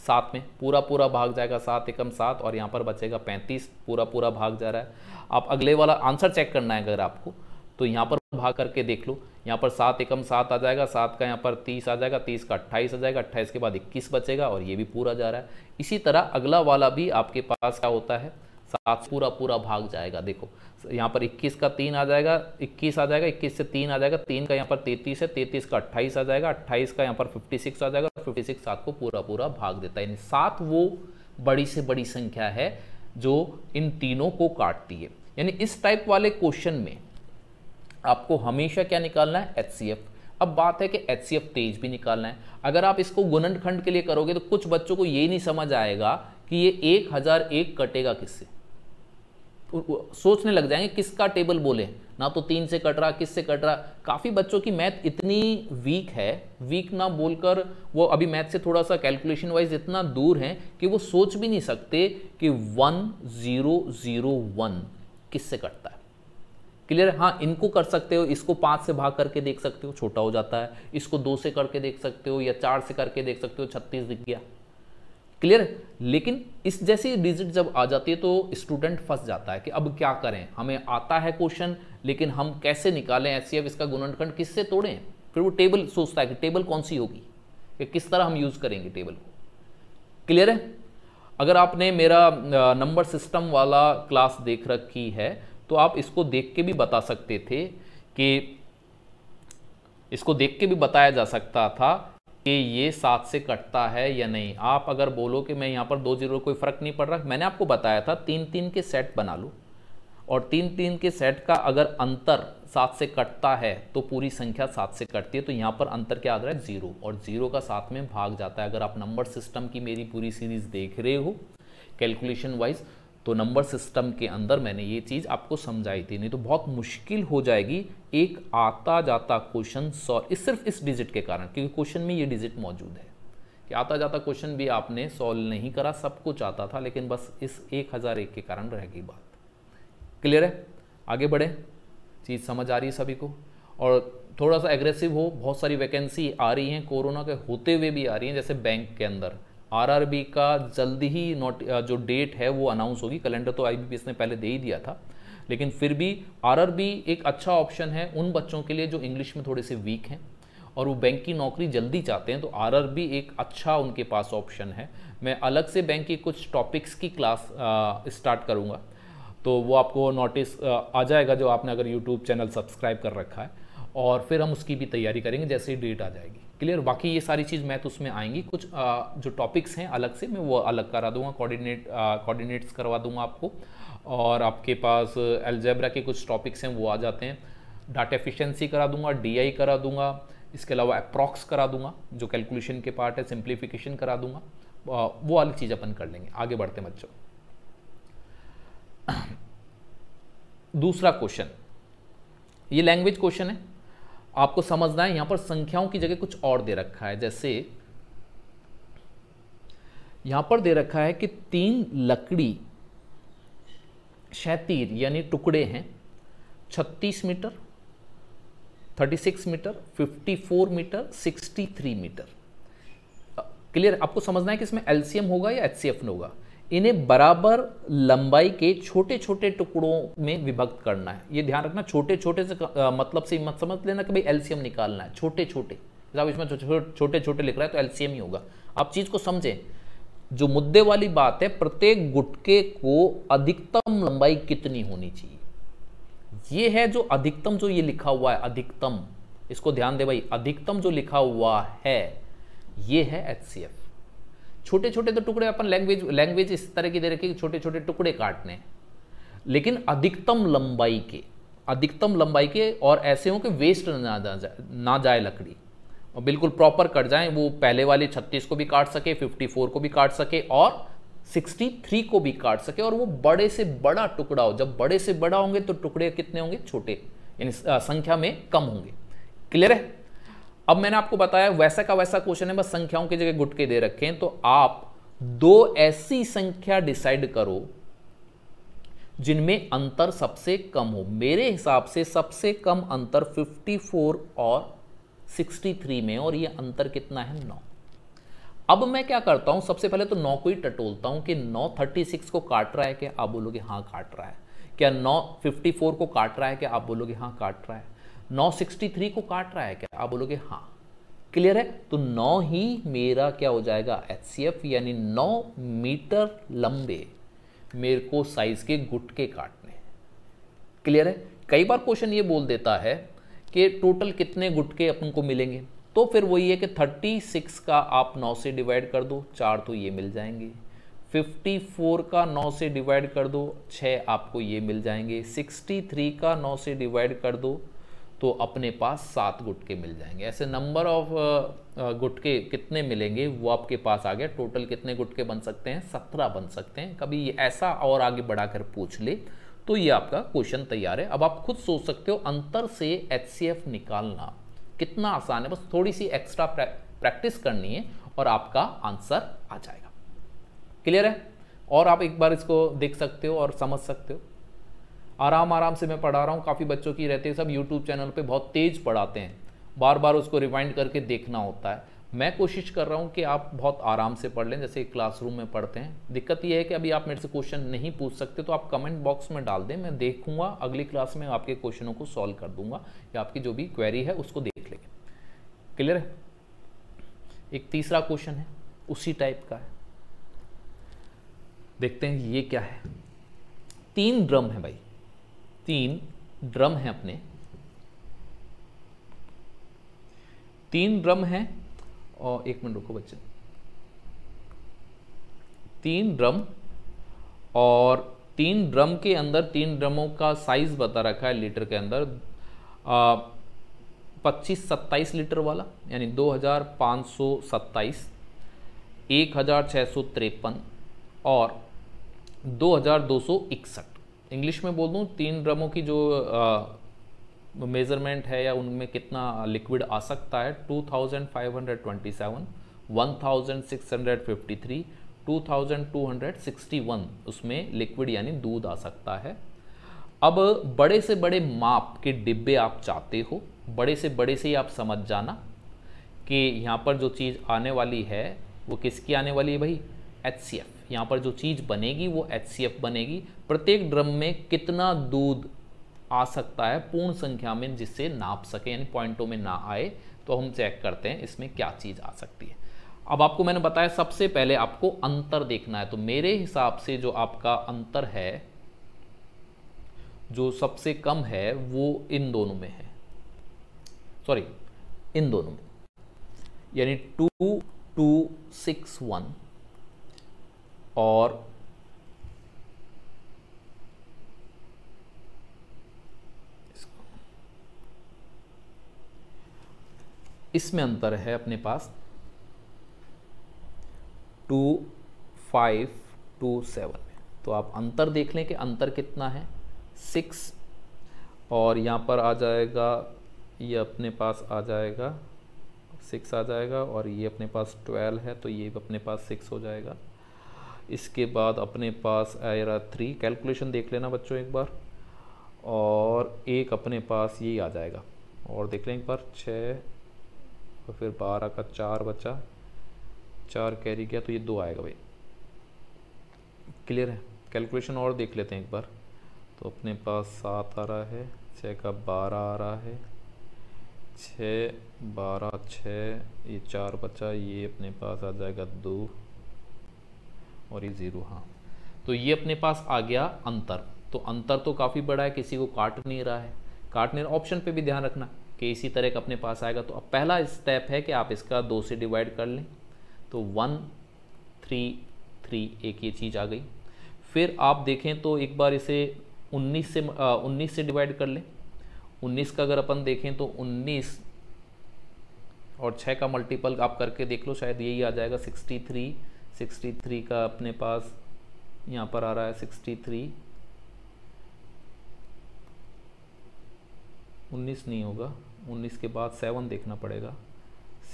[SPEAKER 1] 7 में पूरा पूरा भाग जाएगा, 7 एकम 7, और यहाँ पर बचेगा 35, पूरा पूरा भाग जा रहा है। आप अगले वाला आंसर चेक करना है अगर आपको, तो यहाँ पर भाग करके देख लो, यहाँ पर 7 एकम 7 आ जाएगा, 7 का यहाँ पर 30 आ जाएगा, 30 का 28 आ जाएगा, 28 के बाद 21 बचेगा, और ये भी पूरा जा रहा है। इसी तरह अगला वाला भी आपके पास क्या होता है, 7 पूरा पूरा भाग जाएगा। देखो यहाँ पर 21 का 3 आ जाएगा, 21 आ जाएगा, 21 से 3 आ जाएगा, 3 का यहाँ पर 33 है, 33 का 28 आ जाएगा, 28 का यहाँ पर 56 आ जाएगा, 56 7 को पूरा पूरा भाग देता है। यानी 7 वो बड़ी से बड़ी संख्या है जो इन तीनों को काटती है। यानी इस टाइप वाले क्वेश्चन में आपको हमेशा क्या निकालना है, HCF। अब बात है कि HCF तेज भी निकालना है। अगर आप इसको गुणनखंड के लिए करोगे तो कुछ बच्चों को ये नहीं समझ आएगा कि ये 1001 कटेगा किससे, सोचने लग जाएंगे किसका टेबल बोले, ना तो 3 से कट रहा, किससे कट रहा। काफ़ी बच्चों की मैथ इतनी वीक है, वीक ना बोलकर वो अभी मैथ से थोड़ा सा कैलकुलेशन वाइज इतना दूर हैं कि वो सोच भी नहीं सकते कि 1001 किससे कटता है। क्लियर है, हाँ इनको कर सकते हो, इसको 5 से भाग करके देख सकते हो, छोटा हो जाता है, इसको 2 से करके देख सकते हो, या 4 से करके देख सकते हो, 36 दिख गया। क्लियर है, लेकिन इस जैसी डिजिट जब आ जाती है तो स्टूडेंट फंस जाता है कि अब क्या करें, हमें आता है क्वेश्चन लेकिन हम कैसे निकालें HCF, इसका गुणनखंड किससे तोड़ें। फिर वो टेबल सोचता है कि टेबल कौन सी होगी, कि किस तरह हम यूज करेंगे टेबल को। क्लियर है, अगर आपने मेरा नंबर सिस्टम वाला क्लास देख रखी है तो आप इसको देख के भी बता सकते थे कि इसको देख के भी बताया जा सकता था कि ये 7 से कटता है या नहीं। आप अगर बोलो कि मैं यहाँ पर 2 0 कोई फर्क नहीं पड़ रहा, मैंने आपको बताया था 3-3 के सेट बना लो, और 3-3 के सेट का अगर अंतर 7 से कटता है तो पूरी संख्या 7 से कटती है। तो यहाँ पर अंतर क्या आ रहा है 0, और 0 का 7 में भाग जाता है। अगर आप नंबर सिस्टम की मेरी पूरी सीरीज देख रहे हो कैलकुलेशन वाइज, तो नंबर सिस्टम के अंदर मैंने ये चीज़ आपको समझाई थी, नहीं तो बहुत मुश्किल हो जाएगी एक आता जाता क्वेश्चन सॉल्व, सिर्फ इस डिजिट के कारण, क्योंकि क्वेश्चन में ये डिजिट मौजूद है कि आता जाता क्वेश्चन भी आपने सॉल्व नहीं करा, सब कुछ आता था, लेकिन बस इस 1001 के कारण रह गई बात। क्लियर है, आगे बढ़े, चीज़ समझ आ रही है सभी को। और थोड़ा सा एग्रेसिव हो, बहुत सारी वैकेंसी आ रही हैं, कोरोना के होते हुए भी आ रही हैं, जैसे बैंक के अंदर आरआरबी का जल्दी ही जो डेट है वो अनाउंस होगी। कैलेंडर तो आईबीपीएस ने पहले दे ही दिया था, लेकिन फिर भी आरआरबी एक अच्छा ऑप्शन है उन बच्चों के लिए जो इंग्लिश में थोड़े से वीक हैं और वो बैंक की नौकरी जल्दी चाहते हैं, तो आरआरबी एक अच्छा उनके पास ऑप्शन है। मैं अलग से बैंक की कुछ टॉपिक्स की क्लास स्टार्ट करूँगा, तो वो आपको नोटिस आ जाएगा, जो आपने अगर यूट्यूब चैनल सब्सक्राइब कर रखा है, और फिर हम उसकी भी तैयारी करेंगे जैसे ही डेट आ जाएगी। क्लियर? बाकी ये सारी चीज़ मैथ उसमें आएंगी, कुछ जो टॉपिक्स हैं अलग से मैं वो अलग करा दूंगा, कोऑर्डिनेट्स करवा दूंगा आपको। और आपके पास अलजेब्रा के कुछ टॉपिक्स हैं वो आ जाते हैं, डाटा एफिशिएंसी करा दूंगा, डीआई करा दूंगा, इसके अलावा अप्रॉक्स करा दूंगा जो कैलकुलेशन के पार्ट है, सिंप्लीफिकेशन करा दूंगा, वो वाली चीज़ अपन कर लेंगे। आगे बढ़ते हैं बच्चों। दूसरा क्वेश्चन, ये लैंग्वेज क्वेश्चन है, आपको समझना है। यहां पर संख्याओं की जगह कुछ और दे रखा है, जैसे यहां पर दे रखा है कि 3 लकड़ी क्षैतिज यानी टुकड़े हैं, 36 metre, 36 metre, 54 metre, 63 metre. Clear? आपको समझना है कि इसमें एलसीएम होगा या एचसीएफ होगा। इन्हें बराबर लंबाई के छोटे छोटे टुकड़ों में विभक्त करना है। ये ध्यान रखना, छोटे छोटे से मतलब से मत समझ लेना कि भाई एलसीएम निकालना है। छोटे छोटे, जब इसमें छोटे छोटे लिख रहा है तो एलसीएम ही होगा। आप चीज को समझें, जो मुद्दे वाली बात है, प्रत्येक गुटके को अधिकतम लंबाई कितनी होनी चाहिए, ये है जो अधिकतम, जो ये लिखा हुआ है अधिकतम, इसको ध्यान दे भाई, अधिकतम जो लिखा हुआ है ये है एचसीएफ। छोटे छोटे तो टुकड़े अपन लैंग्वेज इस तरह की दे रखी है कि छोटे छोटे टुकड़े काटने हैं, लेकिन अधिकतम लंबाई के और ऐसे हो कि वेस्ट ना जाए लकड़ी, और बिल्कुल प्रॉपर कट जाए, वो पहले वाले 36 को भी काट सके, 54 को भी काट सके और 63 को भी काट सके, और वो बड़े से बड़ा टुकड़ा हो। जब बड़े से बड़ा होंगे तो टुकड़े कितने होंगे? छोटे, यानी संख्या में कम होंगे। क्लियर है? अब मैंने आपको बताया वैसा का वैसा क्वेश्चन है, बस संख्याओं की जगह गुटके दे रखे हैं, तो आप 2 ऐसी संख्या डिसाइड करो जिनमें अंतर सबसे कम हो। मेरे हिसाब से सबसे कम अंतर 54 और 63 में, और ये अंतर कितना है? 9। अब मैं क्या करता हूं, सबसे पहले तो 9 को ही टटोलता हूं कि 9 36 को काट रहा है क्या? आप बोलोगे हाँ काट रहा है। क्या 9 54 को काट रहा है क्या? आप बोलोगे हाँ काट रहा है। 9 63 को काट रहा है क्या? आप बोलोगे हाँ। क्लियर है? तो 9 ही मेरा क्या हो जाएगा? एचसीएफ, यानी 9 मीटर लंबे मेरे को साइज के गुटके काटने। क्लियर है? कई बार क्वेश्चन ये बोल देता है कि टोटल कितने गुटके अपन को मिलेंगे, तो फिर वही है कि 36 का आप 9 से डिवाइड कर दो, 4 तो ये मिल जाएंगे। 54 का 9 से डिवाइड कर दो, 6 आपको ये मिल जाएंगे। 63 का 9 से डिवाइड कर दो तो अपने पास 7 गुटके मिल जाएंगे। ऐसे नंबर ऑफ गुटके कितने मिलेंगे वो आपके पास आ गया। टोटल कितने गुटके बन सकते हैं? 17 बन सकते हैं। कभी ये ऐसा और आगे बढ़ाकर पूछ ले तो ये आपका क्वेश्चन तैयार है। अब आप खुद सोच सकते हो अंतर से एचसीएफ निकालना कितना आसान है, बस थोड़ी सी एक्स्ट्रा प्रैक्टिस करनी है और आपका आंसर आ जाएगा। क्लियर है? और आप एक बार इसको देख सकते हो और समझ सकते हो। आराम से मैं पढ़ा रहा हूँ, काफ़ी बच्चों की रहते हैं सब यूट्यूब चैनल पे बहुत तेज़ पढ़ाते हैं, बार बार उसको रिवाइंड करके देखना होता है। मैं कोशिश कर रहा हूँ कि आप बहुत आराम से पढ़ लें, जैसे क्लासरूम में पढ़ते हैं। दिक्कत यह है कि अभी आप मेरे से क्वेश्चन नहीं पूछ सकते, तो आप कमेंट बॉक्स में डाल दें, मैं देखूंगा, अगली क्लास में आपके क्वेश्चनों को सॉल्व कर दूंगा या आपकी जो भी क्वेरी है उसको देख लेंगे। क्लियर है? एक तीसरा क्वेश्चन है उसी टाइप का है, देखते हैं ये क्या है। 3 ड्रम है भाई, 3 ड्रम है अपने, 3 ड्रम है। और एक मिनट रुको बच्चे, 3 ड्रम और 3 ड्रम के अंदर 3 ड्रमों का साइज बता रखा है लीटर के अंदर, 25-27 लीटर वाला यानी 2527, 1653 और 2261। इंग्लिश में बोल दूँ 3 ड्रमों की जो मेजरमेंट है या उनमें कितना लिक्विड आ सकता है, 2527, 1653, 2261 उसमें लिक्विड यानी दूध आ सकता है। अब बड़े से बड़े माप के डिब्बे आप चाहते हो बड़े से ही आप समझ जाना कि यहाँ पर जो चीज़ आने वाली है वो किसकी आने वाली है भाई, HCF। यहाँ पर जो चीज़ बनेगी वो HCF बनेगी। प्रत्येक ड्रम में कितना दूध आ सकता है पूर्ण संख्या में जिससे नाप सके, यानी पॉइंटों में ना आए, तो हम चेक करते हैं इसमें क्या चीज़ आ सकती है। अब आपको मैंने बताया सबसे पहले आपको अंतर देखना है, तो मेरे हिसाब से जो आपका अंतर है जो सबसे कम है वो इन दोनों में है, सॉरी इन दोनों में, यानी 2261 और इसमें अंतर है अपने पास 2527 में। तो आप अंतर देख लें कि अंतर कितना है, 6, और यहाँ पर आ जाएगा, ये अपने पास आ जाएगा 6 आ जाएगा, और ये अपने पास 12 है तो ये अपने पास 6 हो जाएगा। इसके बाद अपने पास आएगा 3, कैलकुलेशन देख लेना बच्चों एक बार, और एक अपने पास यही आ जाएगा, और देख लें एक बार 6 और फिर 12 का 4 बचा, 4 कैरी किया तो ये 2 आएगा भाई। क्लियर है? कैलकुलेशन और देख लेते हैं एक बार, तो अपने पास 7 आ रहा है, 6 का 12 आ रहा है, 6 12 6, ये 4 बचा, ये अपने पास आ जाएगा 2 और ये 0। हाँ, तो ये अपने पास आ गया अंतर। तो अंतर तो काफ़ी बड़ा है, किसी को काट नहीं रहा है, काट नहीं रहा। ऑप्शन पे भी ध्यान रखना कि इसी तरह का अपने पास आएगा। तो अब पहला स्टेप है कि आप इसका 2 से डिवाइड कर लें, तो 1 3 3 एक ये चीज़ आ गई। फिर आप देखें तो एक बार इसे 19 से डिवाइड कर लें। 19 का अगर अपन देखें तो 19 और 6 का मल्टीपल आप करके देख लो, शायद यही आ जाएगा 63। 63 का अपने पास यहाँ पर आ रहा है 63, 19 नहीं होगा, 19 के बाद 7 देखना पड़ेगा।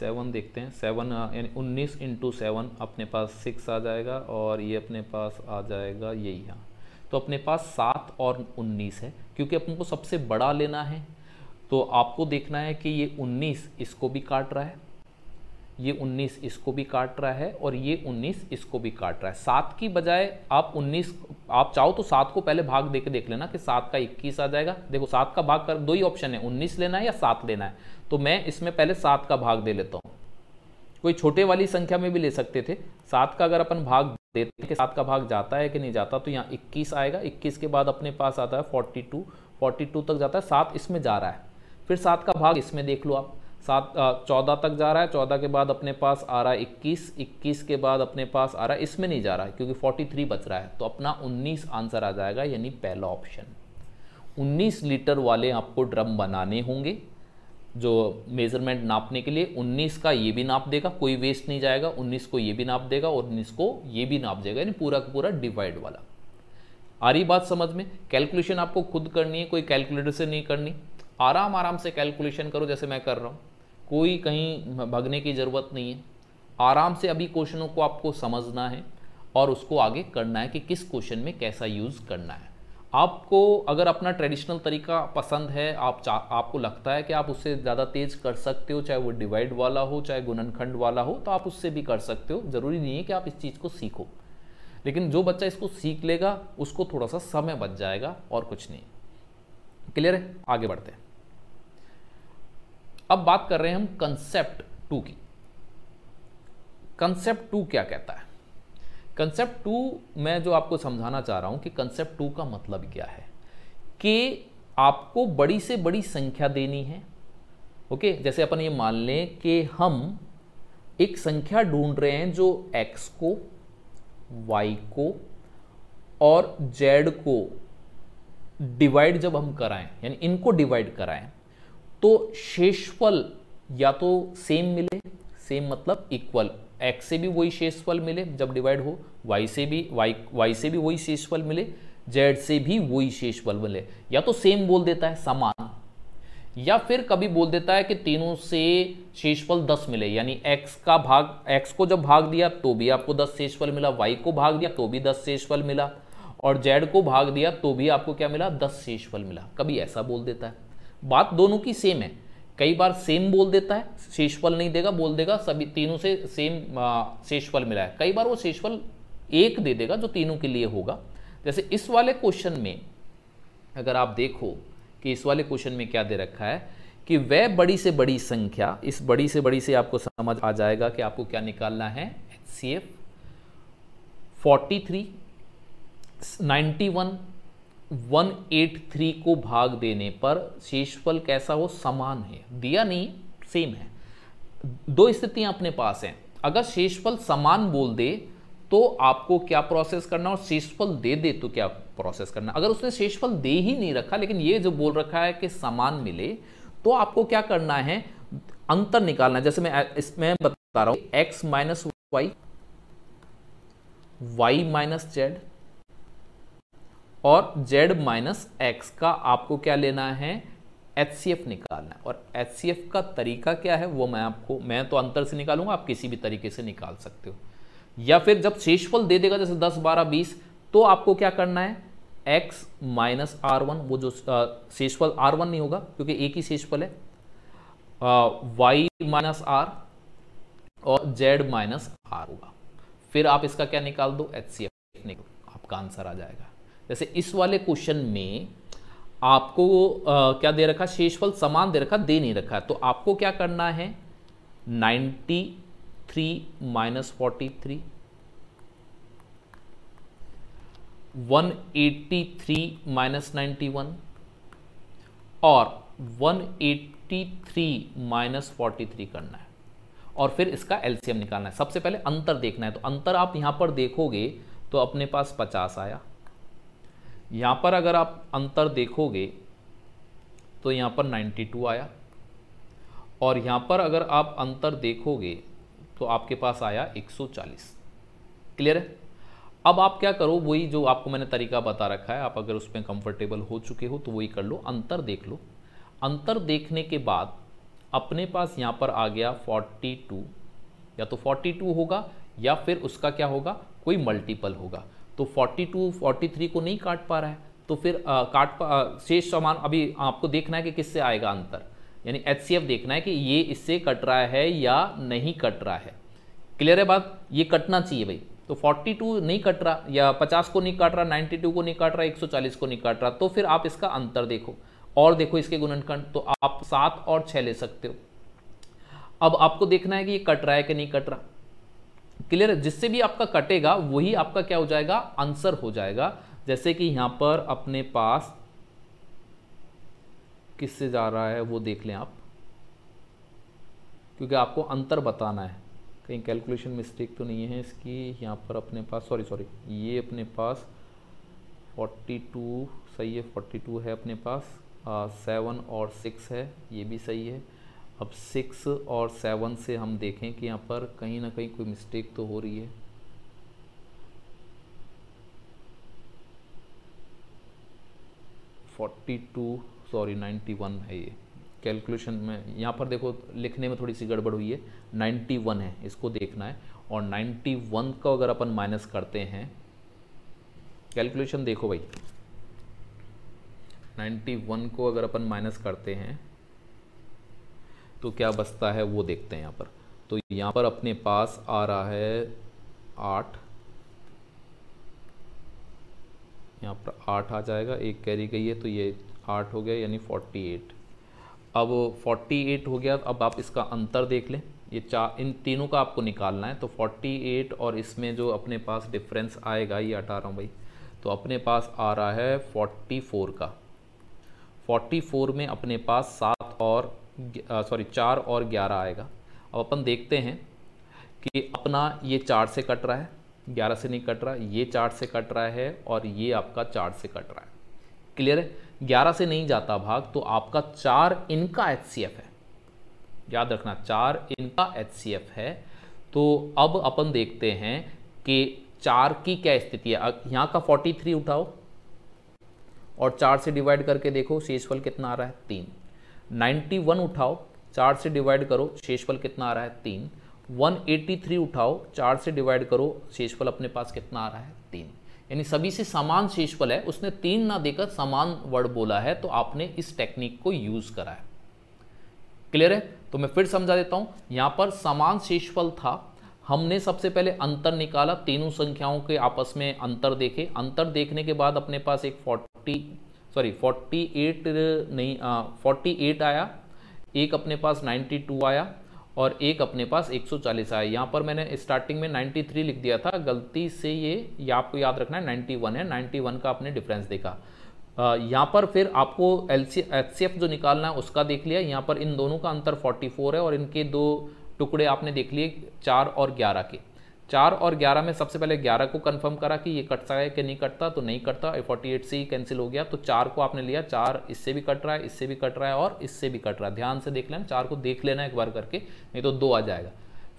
[SPEAKER 1] 7 देखते हैं, 7 यानी 19 × 7 अपने पास 6 आ जाएगा, और ये अपने पास आ जाएगा यही। यहाँ तो अपने पास 7 और 19 है। क्योंकि अपन को सबसे बड़ा लेना है तो आपको देखना है कि ये 19 इसको भी काट रहा है, ये 19 इसको भी काट रहा है, और ये 19 इसको भी काट रहा है। 7 की बजाय आप 19, आप चाहो तो 7 को पहले भाग दे के देख लेना कि 7 का 21 आ जाएगा। देखो 7 का भाग कर, 2 ही ऑप्शन है, 19 लेना है या 7 लेना है। तो मैं इसमें पहले 7 का भाग दे लेता हूँ। कोई छोटे वाली संख्या में भी ले सकते थे। 7 का अगर अपन भाग देते कि 7 का भाग जाता है कि नहीं जाता, तो यहाँ 21 आएगा। 21 के बाद अपने पास आता है 42, 42 तक जाता है, 7 इसमें जा रहा है। फिर 7 का भाग इसमें देख लो आप, 14 तक जा रहा है, 14 के बाद अपने पास आ रहा है 21, 21 के बाद अपने पास आ रहा है, इसमें नहीं जा रहा है क्योंकि 43 बच रहा है। तो अपना 19 आंसर आ जाएगा, यानी पहला ऑप्शन। 19 लीटर वाले आपको ड्रम बनाने होंगे जो मेजरमेंट नापने के लिए। 19 का ये भी नाप देगा, कोई वेस्ट नहीं जाएगा, 19 को ये भी नाप देगा और 19 को ये भी नाप देगा, यानी पूरा का पूरा डिवाइड वाला। आ रही बात समझ में? कैलकुलेशन आपको खुद करनी है, कोई कैलकुलेटर से नहीं करनी। आराम से कैलकुलेशन करो जैसे मैं कर रहा हूँ, कोई कहीं भागने की ज़रूरत नहीं है। आराम से अभी क्वेश्चनों को आपको समझना है और उसको आगे करना है कि किस क्वेश्चन में कैसा यूज़ करना है। आपको अगर अपना ट्रेडिशनल तरीका पसंद है, आपको लगता है कि आप उससे ज़्यादा तेज़ कर सकते हो, चाहे वो डिवाइड वाला हो चाहे गुणनखंड वाला हो, तो आप उससे भी कर सकते हो। ज़रूरी नहीं है कि आप इस चीज़ को सीखो, लेकिन जो बच्चा इसको सीख लेगा उसको थोड़ा सा समय बच जाएगा और कुछ नहीं। क्लियर है? आगे बढ़ते हैं। अब बात कर रहे हैं हम कंसेप्ट 2 की। कंसेप्ट 2 क्या कहता है? कंसेप्ट 2 मैं जो आपको समझाना चाह रहा हूं कि कंसेप्ट 2 का मतलब क्या है कि आपको बड़ी से बड़ी संख्या देनी है। ओके, जैसे अपन ये मान लें कि हम एक संख्या ढूंढ रहे हैं जो x को, y को और z को डिवाइड जब हम कराएं, यानी इनको डिवाइड कराएं, तो शेषफल या तो सेम मिले, सेम मतलब इक्वल, x से भी वही शेषफल मिले जब डिवाइड हो, y से भी वही शेषफल मिले, z से भी वही शेषफल मिले। या तो सेम बोल देता है, समान, या फिर कभी बोल देता है कि तीनों से शेषफल 10 मिले, यानी x को जब भाग दिया तो भी आपको 10 शेषफल मिला, y को भाग दिया तो भी 10 शेषफल मिला, और z को भाग दिया तो भी आपको क्या मिला? 10 शेषफल मिला। कभी ऐसा बोल देता है। बात दोनों की सेम है कई बार सेम बोल देता है, शेषफल नहीं देगा, बोल देगा सभी तीनों से सेम शेषफल मिला है। कई बार वो शेषफल एक दे देगा जो तीनों के लिए होगा। जैसे इस वाले क्वेश्चन में अगर आप देखो कि इस वाले क्वेश्चन में क्या दे रखा है कि वह बड़ी से बड़ी संख्या, इस बड़ी से बड़ी से आपको समझ आ जाएगा कि आपको क्या निकालना है, HCF 43, 91, 183 को भाग देने पर शेषफल कैसा हो, समान है, दिया नहीं सेम है। दो स्थितियां अपने पास हैं, अगर शेषफल समान बोल दे तो आपको क्या प्रोसेस करना, और शेषफल दे दे तो क्या प्रोसेस करना। अगर उसने शेषफल दे ही नहीं रखा लेकिन ये जो बोल रखा है कि समान मिले, तो आपको क्या करना है, अंतर निकालना है। जैसे मैं इसमें बता रहा हूं x minus Y, y minus Z और z माइनस एक्स का आपको क्या लेना है, HCF निकालना है। और HCF का तरीका क्या है वो मैं तो अंतर से निकालूंगा, आप किसी भी तरीके से निकाल सकते हो। या फिर जब शेषफल दे देगा जैसे 10, 12, 20, तो आपको क्या करना है, x माइनस R1, वो जो शेषफल R1 नहीं होगा क्योंकि एक ही शेषफल है, y माइनस R और z माइनस R होगा। फिर आप इसका क्या निकाल दो, HCF निकाल, आपका आंसर आ जाएगा। जैसे इस वाले क्वेश्चन में आपको क्या दे रखा, शेषफल समान दे रखा, दे नहीं रखा है, तो आपको क्या करना है, 93 माइनस 43, 183 माइनस 91 और 183 माइनस 43 करना है, और फिर इसका LCM निकालना है। सबसे पहले अंतर देखना है, तो अंतर आप यहां पर देखोगे तो अपने पास 50 आया। यहां पर अगर आप अंतर देखोगे तो यहां पर 92 आया, और यहां पर अगर आप अंतर देखोगे तो आपके पास आया 140। क्लियर है। अब आप क्या करो, वही जो आपको मैंने तरीका बता रखा है, आप अगर उसमें कंफर्टेबल हो चुके हो तो वही कर लो, अंतर देख लो। अंतर देखने के बाद अपने पास यहां पर आ गया 42, या तो 42 होगा या फिर उसका क्या होगा, कोई मल्टीपल होगा। तो 42 43 को नहीं काट पा रहा है, तो फिर शेष समान अभी आपको देखना है कि किससे आएगा अंतर, यानी HCF देखना है कि ये इससे कट रहा है या नहीं कट रहा है। क्लियर है बात, ये कटना चाहिए भाई। तो 42 नहीं कट रहा, या 50 को नहीं काट रहा, 92 को नहीं काट रहा, 140 को नहीं काट रहा, तो फिर आप इसका अंतर देखो और देखो इसके गुणनखंड, तो आप 7 और 6 ले सकते हो। अब आपको देखना है कि ये कट रहा है कि नहीं कट रहा। क्लियर है, जिससे भी आपका कटेगा वही आपका क्या हो जाएगा, आंसर हो जाएगा। जैसे कि यहां पर अपने पास किससे जा रहा है वो देख लें आप, क्योंकि आपको अंतर बताना है, कहीं कैलकुलेशन मिस्टेक तो नहीं है इसकी। यहाँ पर अपने पास सॉरी ये अपने पास 42 सही है, 42 है अपने पास, 7 और 6 है, ये भी सही है। अब 6 और 7 से हम देखें कि यहाँ पर कहीं ना कहीं कोई मिस्टेक तो हो रही है। सॉरी 91 है ये, कैलकुलेशन में यहाँ पर देखो लिखने में थोड़ी सी गड़बड़ हुई है, 91 है, इसको देखना है। और 91 को अगर अपन माइनस करते हैं, कैलकुलेशन देखो भाई, 91 को अगर अपन माइनस करते हैं तो क्या बचता है वो देखते हैं यहाँ पर। तो यहाँ पर अपने पास आ रहा है 8, यहाँ पर 8 आ जाएगा, एक कैरी गई है तो ये 8 हो गया, यानी 48। अब 48 हो गया, अब आप इसका अंतर देख लें, ये इन तीनों का आपको निकालना है। तो 48 और इसमें जो अपने पास डिफरेंस आएगा, ये हटा रहा हूँ भाई, तो अपने पास आ रहा है 44 का। 44 में अपने पास 4 और 11 आएगा। अब अपन देखते हैं कि अपना ये 4 से कट रहा है, 11 से नहीं कट रहा, ये 4 से कट रहा है और ये आपका 4 से कट रहा है। क्लियर है, 11 से नहीं जाता भाग, तो आपका 4 इनका HCF है, याद रखना 4 इनका HCF है। तो अब अपन देखते हैं कि 4 की क्या स्थिति है। यहाँ का 43 उठाओ और 4 से डिवाइड करके देखो शेषफल कितना आ रहा है, 3। 91 उठाओ, 4 से डिवाइड करो, शेषफल कितना आ रहा है, 3। 183 उठाओ, 4 से डिवाइड करो, शेषफल अपने पास कितना आ रहा है, 3। यानी सभी से समान शेषफल है, उसने 3 ना देकर समान वर्ड बोला है, तो आपने इस टेक्निक को यूज करा है। क्लियर है? तो मैं फिर समझा देता हूं, यहां पर समान शेषफल था, हमने सबसे पहले अंतर निकाला, तीनों संख्याओं के आपस में अंतर देखे, अंतर देखने के बाद अपने पास एक 48 आया, एक अपने पास 92 आया और एक अपने पास 140 आया। यहाँ पर मैंने स्टार्टिंग में 93 लिख दिया था, गलती से ये आपको याद रखना है 91 है, 91 का आपने डिफरेंस देखा। यहाँ पर फिर आपको HCF जो निकालना है उसका देख लिया, यहाँ पर इन दोनों का अंतर 44 है और इनके दो टुकड़े आपने देख लिए 4 और 11 के। 4 और 11 में सबसे पहले 11 को कंफर्म करा कि ये कटता है कि नहीं कटता, तो नहीं कटता, 48 से ही कैंसिल हो गया। तो 4 को आपने लिया, 4 इससे भी कट रहा है, इससे भी कट रहा है और इससे भी कट रहा है। ध्यान से देख लेना, 4 को देख लेना एक बार करके, नहीं तो 2 आ जाएगा।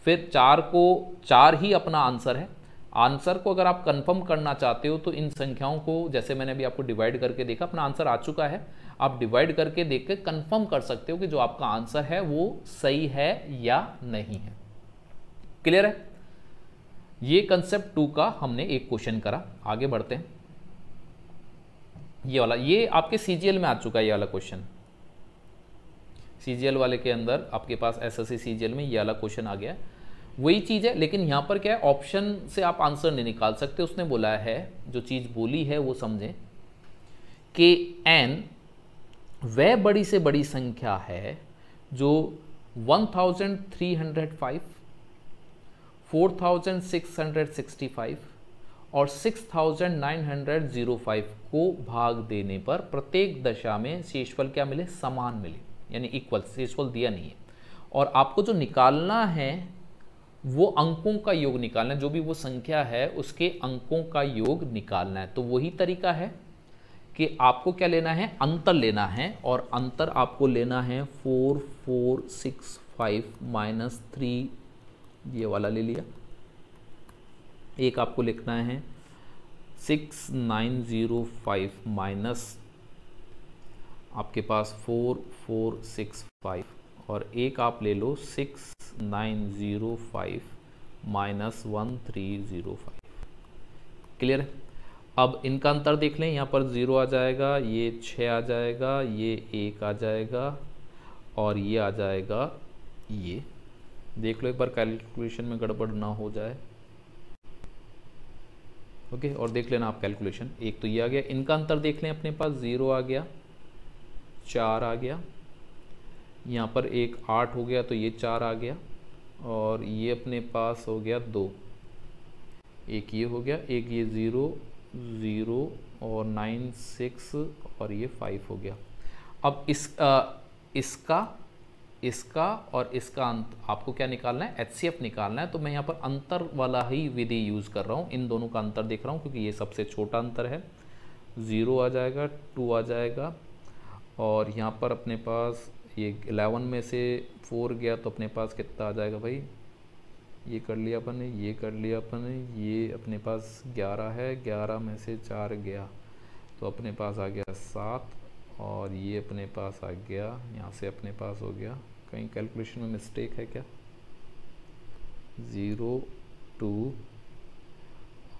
[SPEAKER 1] फिर 4 ही अपना आंसर है। आंसर को अगर आप कंफर्म करना चाहते हो तो इन संख्याओं को, जैसे मैंने अभी आपको डिवाइड करके देखा, अपना आंसर आ चुका है, आप डिवाइड करके देख के कंफर्म कर सकते हो कि जो आपका आंसर है वो सही है या नहीं है। क्लियर है? ये कंसेप्ट 2 का हमने एक क्वेश्चन करा। आगे बढ़ते हैं। ये वाला, ये आपके सीजीएल में आ चुका है, ये वाला क्वेश्चन सीजीएल वाले के अंदर आपके पास एसएससी सीजीएल में ये वाला क्वेश्चन आ गया। वही चीज है, लेकिन यहां पर क्या है, ऑप्शन से आप आंसर नहीं निकाल सकते। उसने बोला है, जो चीज बोली है वो समझें कि n वह बड़ी से बड़ी संख्या है जो 1305, 4665 और 6905 को भाग देने पर प्रत्येक दशा में शेषफल क्या मिले, समान मिले, यानी इक्वल। शेषफल दिया नहीं है और आपको जो निकालना है वो अंकों का योग निकालना है, जो भी वो संख्या है उसके अंकों का योग निकालना है। तो वही तरीका है कि आपको क्या लेना है, अंतर लेना है, और अंतर आपको लेना है 4465 माइनस 3, ये वाला ले लिया। एक आपको लिखना है 6905 माइनस आपके पास 4465 और एक आप ले लो 6905 माइनस 1305। क्लियर है? अब इनका अंतर देख लें, यहाँ पर 0 आ जाएगा, ये 6 आ जाएगा, ये 1 आ जाएगा और ये आ जाएगा, ये देख लो एक बार कैलकुलेशन में गड़बड़ ना हो जाए। ओके, और देख लेना आप कैलकुलेशन। एक तो ये आ गया, इनका अंतर देख लें, अपने पास 0 आ गया, 4 आ गया, यहाँ पर एक 8 हो गया तो ये 4 आ गया और ये अपने पास हो गया 2, एक ये हो गया, एक ये 0 0 और 9 6 और ये 5 हो गया। अब इसका और इसका आपको क्या निकालना है, HCF निकालना है। तो मैं यहाँ पर अंतर वाला ही विधि यूज़ कर रहा हूँ, इन दोनों का अंतर देख रहा हूँ क्योंकि ये सबसे छोटा अंतर है। 0 आ जाएगा, 2 आ जाएगा और यहाँ पर अपने पास ये 11 में से 4 गया तो अपने पास कितना आ जाएगा भाई, ये कर लिया अपन ने, ये कर लिया अपन ने, ये अपने पास 11 है, 11 में से 4 गया तो अपने पास आ गया 7 और ये अपने पास आ गया, यहाँ से अपने पास हो गया, कहीं कैलकुलेशन में मिस्टेक है क्या, 0 2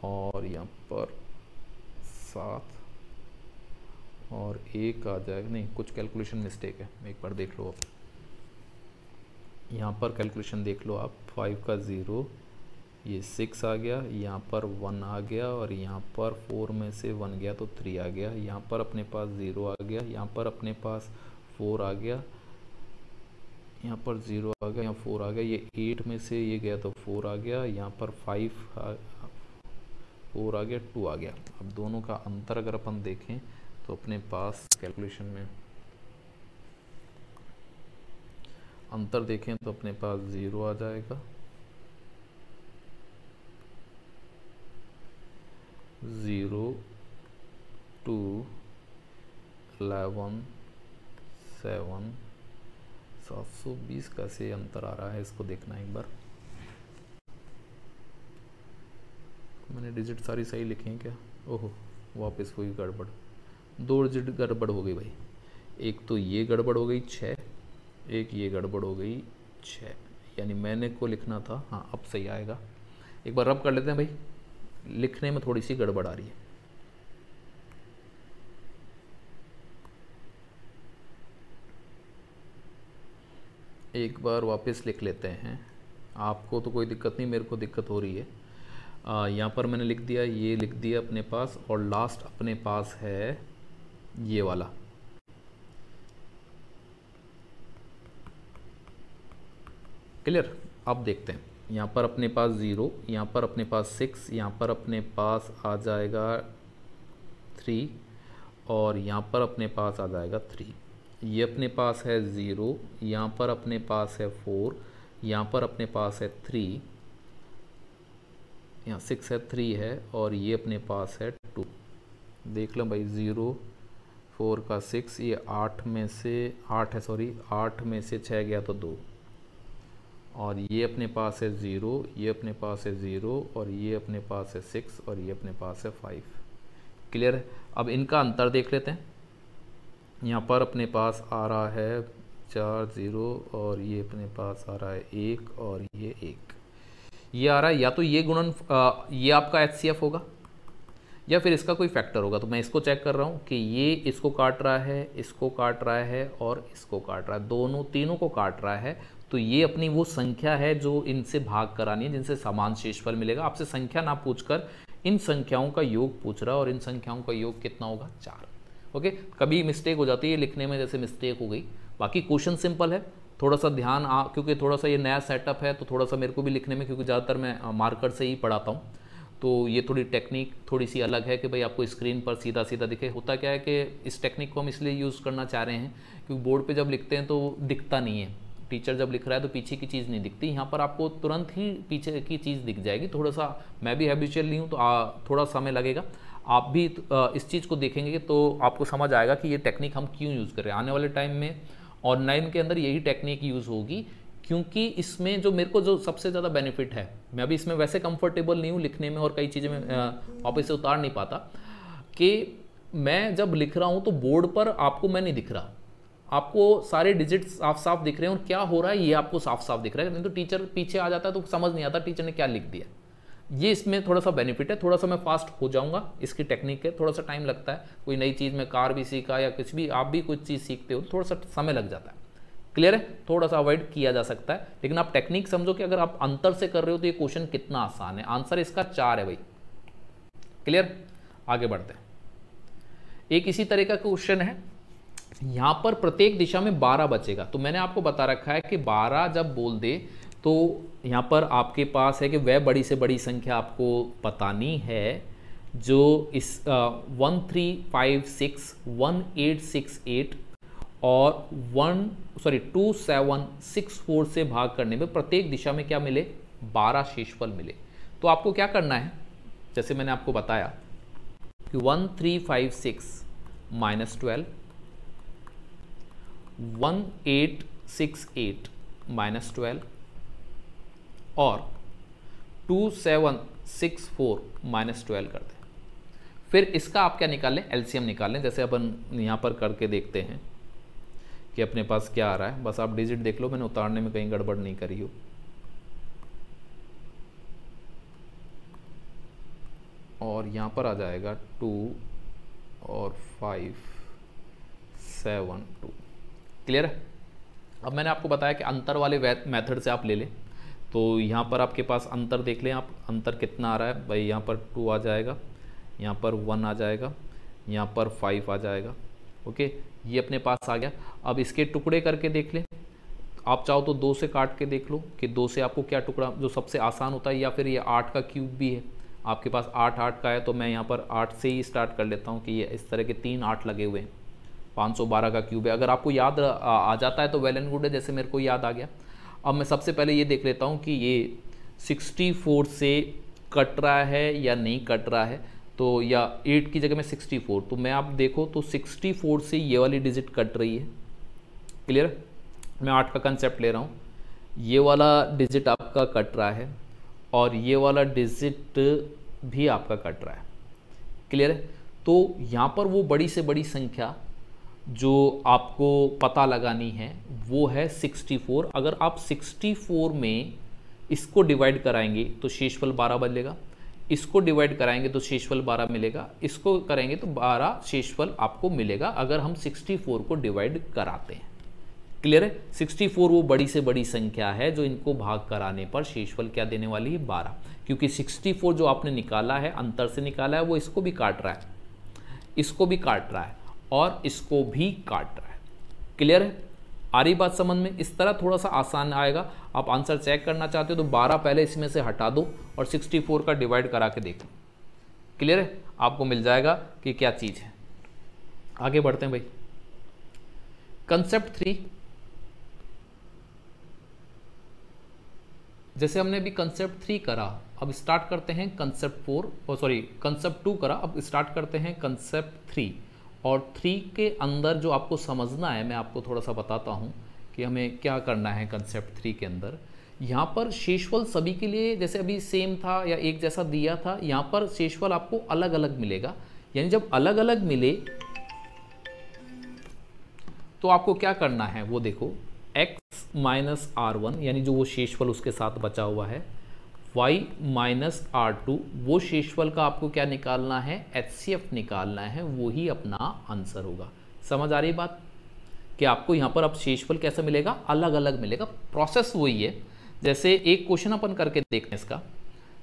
[SPEAKER 1] और यहाँ पर 7 और 1 आ जाएगा, नहीं कुछ कैलकुलेशन मिस्टेक है, एक बार देख लो आप, यहाँ पर कैलकुलेशन देख लो आप, 5 का 0, ये 6 आ गया, यहाँ पर 1 आ गया और यहाँ पर 4 में से 1 गया तो 3 आ गया, यहाँ पर अपने पास 0 आ गया, यहाँ पर अपने पास 4 आ गया, यहाँ पर 0 आ गया, यहाँ 4 आ गया, ये 8 में से ये गया तो 4 आ गया, यहाँ पर 4 आ गया, 2 आ गया। अब दोनों का अंतर अगर अपन देखें तो अपने पास कैलकुलेशन में अंतर देखें तो अपने पास 0 आ जाएगा, 0 2 11 7 720 का से अंतर आ रहा है, इसको देखना एक बार। मैंने डिजिट सारी सही लिखी हैं क्या, ओहो वापस हुई गड़बड़, 2 डिजिट गड़बड़ हो गई भाई, एक तो ये गड़बड़ हो गई 6, एक ये गड़बड़ हो गई 6, यानी मैंने को लिखना था, हाँ अब सही आएगा। एक बार रब कर लेते हैं भाई, लिखने में थोड़ी सी गड़बड़ आ रही है। एक बार वापस लिख लेते हैं। आपको तो कोई दिक्कत नहीं, मेरे को दिक्कत हो रही है। यहाँ पर मैंने लिख दिया, ये लिख दिया अपने पास, और लास्ट अपने पास है ये वाला। क्लियर? अब देखते हैं, यहाँ पर अपने पास 0, यहाँ पर अपने पास 6, यहाँ पर अपने पास आ जाएगा 3, और यहाँ पर अपने पास आ जाएगा 3। ये अपने पास है 0, यहाँ पर अपने पास है 4, यहाँ पर अपने पास है 3, यहाँ 6 है, 3 है, और ये अपने पास है 2। देख लो भाई, 0 4 का 6, ये 8 में से 8 है, सॉरी 8 में से 6 गया तो 2, और ये अपने पास है 0, ये अपने पास है 0, और ये अपने पास है 6, और ये अपने पास है 5। क्लियर है? अब इनका अंतर देख लेते हैं। यहाँ पर अपने पास आ रहा है 4 0, और ये अपने पास आ रहा है 1, और ये 1। ये आ रहा है, या तो ये गुणन ये आपका HCF होगा, या फिर इसका कोई फैक्टर होगा। तो मैं इसको चेक कर रहा हूँ कि ये इसको काट रहा है, इसको काट रहा है, और इसको काट रहा है, दोनों तीनों को काट रहा है। तो ये अपनी वो संख्या है जो इनसे भाग करानी है, जिनसे समान शेषफल मिलेगा। आपसे संख्या ना पूछकर इन संख्याओं का योग पूछ रहा है, और इन संख्याओं का योग कितना होगा? 4। ओके, कभी मिस्टेक हो जाती है लिखने में, जैसे मिस्टेक हो गई। बाकी क्वेश्चन सिंपल है, थोड़ा सा ध्यान क्योंकि थोड़ा सा ये नया सेटअप है, तो थोड़ा सा मेरे को भी लिखने में, क्योंकि ज़्यादातर मैं मार्कर से ही पढ़ाता हूँ, तो ये थोड़ी टेक्निक थोड़ी सी अलग है कि भाई आपको स्क्रीन पर सीधा सीधा दिखे। होता क्या है कि इस टेक्निक को हम इसलिए यूज़ करना चाह रहे हैं क्योंकि बोर्ड पे जब लिखते हैं तो दिखता नहीं है। टीचर जब लिख रहा है तो पीछे की चीज़ नहीं दिखती, यहाँ पर आपको तुरंत ही पीछे की चीज़ दिख जाएगी। थोड़ा सा मैं भी हैबिचुअल नहीं हूँ, तो थोड़ा समय लगेगा। आप भी इस चीज़ को देखेंगे तो आपको समझ आएगा कि ये टेक्निक हम क्यों यूज़ कर रहे हैं। आने वाले टाइम में ऑनलाइन के अंदर यही टेक्निक यूज़ होगी, क्योंकि इसमें जो मेरे को जो सबसे ज़्यादा बेनिफिट है, मैं अभी इसमें वैसे कंफर्टेबल नहीं हूँ लिखने में, और कई चीज़ें मैं वापस से उतार नहीं पाता, कि मैं जब लिख रहा हूँ तो बोर्ड पर आपको मैं नहीं दिख रहा, आपको सारे डिजिट साफ साफ दिख रहे हैं, और क्या हो रहा है ये आपको साफ साफ दिख रहा है। नहीं तो टीचर पीछे आ जाता है तो समझ नहीं आता टीचर ने क्या लिख दिया। ये इसमें थोड़ा सा बेनिफिट है। थोड़ा सा मैं फास्ट हो जाऊंगा, इसकी टेक्निक है, थोड़ा सा टाइम लगता है। कोई नई चीज़ में कार भी सीखा या कुछ भी, आप भी कुछ चीज़ सीखते हो तो थोड़ा सा समय लग जाता है। क्लियर है? थोड़ा सा अवॉइड किया जा सकता है, लेकिन आप टेक्निक समझो कि अगर आप अंतर से कर रहे हो तो ये क्वेश्चन कितना आसान है। आंसर इसका 4 है भाई। क्लियर? आगे बढ़ते हैं। एक इसी तरह का क्वेश्चन है, यहां पर प्रत्येक दिशा में 12 बचेगा। तो मैंने आपको बता रखा है कि 12 जब बोल दे तो यहां पर आपके पास है कि वह बड़ी से बड़ी संख्या आपको बतानी है जो इस 1356 1868 और 2764 से भाग करने में प्रत्येक दिशा में क्या मिले? 12 शेषफल मिले। तो आपको क्या करना है, जैसे मैंने आपको बताया कि 1356 माइनस 12, 1868 माइनस 12 और 2764 माइनस 12 कर दें। फिर इसका आप क्या निकाल लें? एलसीएम निकाल लें। जैसे अपन यहाँ पर करके देखते हैं कि अपने पास क्या आ रहा है। बस आप डिजिट देख लो, मैंने उतारने में कहीं गड़बड़ नहीं करी हो। और यहाँ पर आ जाएगा 2 और 5 7 2। क्लियर है? अब मैंने आपको बताया कि अंतर वाले मेथड से आप ले लें। तो यहाँ पर आपके पास अंतर देख लें आप, अंतर कितना आ रहा है भाई। यहाँ पर 2 आ जाएगा, यहाँ पर 1 आ जाएगा, यहाँ पर 5 आ जाएगा। ओके, ये अपने पास आ गया। अब इसके टुकड़े करके देख लें। आप चाहो तो 2 से काट के देख लो कि 2 से आपको क्या टुकड़ा जो सबसे आसान होता है, या फिर ये 8 का क्यूब भी है आपके पास। 8 8 का है तो मैं यहाँ पर 8 से ही स्टार्ट कर लेता हूँ कि ये इस तरह के 3 8 लगे हुए हैं। 512 का क्यूब है। अगर आपको याद आ जाता है तो वेल एंड गुड है, जैसे मेरे को याद आ गया। अब मैं सबसे पहले ये देख लेता हूँ कि ये 64 से कट रहा है या नहीं कट रहा है। तो या 8 की जगह में 64, तो मैं आप देखो तो 64 से ये वाली डिजिट कट रही है। क्लियर? मैं 8 का कंसेप्ट ले रहा हूँ। ये वाला डिजिट आपका कट रहा है और ये वाला डिजिट भी आपका कट रहा है। क्लियर है? तो यहाँ पर वो बड़ी से बड़ी संख्या जो आपको पता लगानी है वो है 64। अगर आप 64 में इसको डिवाइड कराएंगे तो शेषफल 12 बनेगा, इसको डिवाइड कराएंगे तो शेषफल 12 मिलेगा, इसको करेंगे तो 12 शेषफल आपको मिलेगा अगर हम 64 को डिवाइड कराते हैं। क्लियर है। 64 वो बड़ी से बड़ी संख्या है जो इनको भाग कराने पर शेषफल क्या देने वाली है, 12, क्योंकि 64 जो आपने निकाला है, अंतर से निकाला है, वो इसको भी काट रहा है, इसको भी काट रहा है और इसको भी काट रहा है। क्लियर है, आ रही बात समझ में। इस तरह थोड़ा सा आसान आएगा। आप आंसर चेक करना चाहते हो तो 12 पहले इसमें से हटा दो और 64 का डिवाइड करा के देखो। क्लियर है, आपको मिल जाएगा कि क्या चीज़ है। आगे बढ़ते हैं भाई। कंसेप्ट 3, जैसे हमने अभी कंसेप्ट 3 करा, अब स्टार्ट करते हैं कंसेप्ट 4, कंसेप्ट 2 करा, अब स्टार्ट करते हैं कंसेप्ट 3। और 3 के अंदर जो आपको समझना है, मैं आपको थोड़ा सा बताता हूँ कि हमें क्या करना है कंसेप्ट 3 के अंदर। यहाँ पर शेषफल सभी के लिए जैसे अभी सेम था या एक जैसा दिया था, यहाँ पर शेषफल आपको अलग अलग मिलेगा। यानी जब अलग अलग मिले तो आपको क्या करना है वो देखो, x माइनस R1 यानी जो वो शेषफल उसके साथ बचा हुआ है, y माइनस R2 वो शेषफल का आपको क्या निकालना है, HCF निकालना है, वो ही अपना आंसर होगा। समझ आ रही बात कि आपको यहाँ पर अब शेषफल कैसा मिलेगा, अलग अलग मिलेगा। प्रोसेस वही है। जैसे एक क्वेश्चन अपन करके देखते हैं इसका,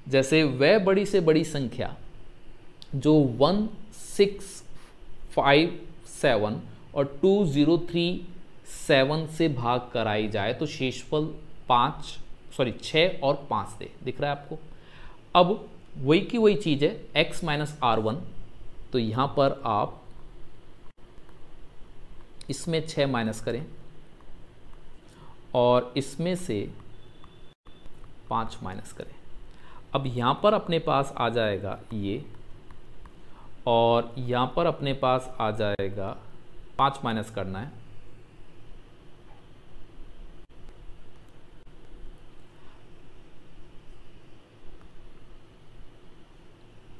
[SPEAKER 1] जैसे वह बड़ी से बड़ी संख्या जो 1657 और 2037 से भाग कराई जाए तो शेषफल 6 और 5 दे। दिख रहा है आपको। अब वही की वही चीज़ है, x माइनस R1, तो यहाँ पर आप इसमें 6 माइनस करें और इसमें से 5 माइनस करें। अब यहाँ पर अपने पास आ जाएगा ये, और यहाँ पर अपने पास आ जाएगा 5 माइनस करना है,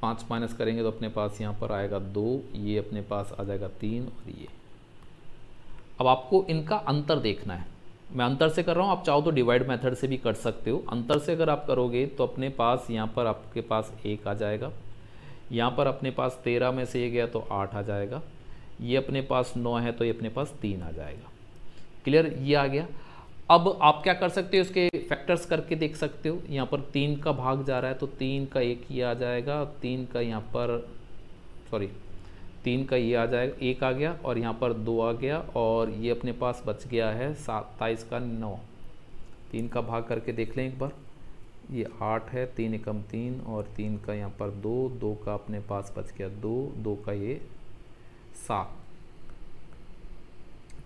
[SPEAKER 1] पाँच माइनस करेंगे तो अपने पास यहाँ पर आएगा 2, ये अपने पास आ जाएगा 3 और ये। अब आपको इनका अंतर देखना है। मैं अंतर से कर रहा हूँ, आप चाहो तो डिवाइड मेथड से भी कर सकते हो। अंतर से अगर आप करोगे तो अपने पास यहाँ पर आपके पास 1 आ जाएगा, यहाँ पर अपने पास 13 में से ये गया तो 8 आ जाएगा, ये अपने पास 9 है तो ये अपने पास 3 आ जाएगा। क्लियर, ये आ गया। अब आप क्या कर सकते हो, इसके फैक्टर्स करके देख सकते हो। यहाँ पर 3 का भाग जा रहा है तो 3 का 1 ये आ जाएगा, 3 का यहाँ पर 3 का ये आ जाएगा, 1 आ गया, और यहाँ पर 2 आ गया, और ये अपने पास बच गया है 27 का 9। 3 का भाग करके देख लें एक बार, ये 8 है, 3 एकम 3 और 3 का यहाँ पर 2, 2 का अपने पास बच गया 2, 2 का ये 7।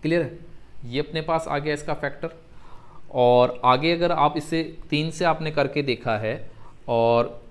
[SPEAKER 1] क्लियर है, ये अपने पास आ गया इसका फैक्टर। और आगे अगर आप इसे 3 से आपने करके देखा है और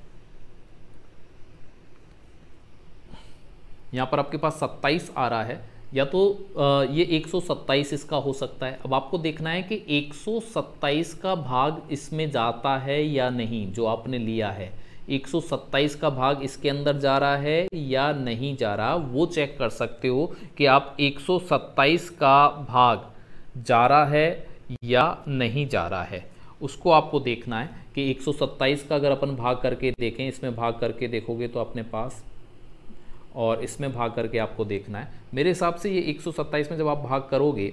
[SPEAKER 1] यहाँ पर आपके पास 27 आ रहा है, या तो ये 127 इसका हो सकता है। अब आपको देखना है कि 127 का भाग इसमें जाता है या नहीं, जो आपने लिया है 127 का भाग इसके अंदर जा रहा है या नहीं जा रहा, वो चेक कर सकते हो कि आप 127 का भाग जा रहा है या नहीं जा रहा है। उसको आपको देखना है कि 127 का अगर अपन भाग करके देखें, इसमें भाग करके देखोगे तो अपने पास, और इसमें भाग करके आपको देखना है। मेरे हिसाब से ये 127 में जब आप भाग करोगे,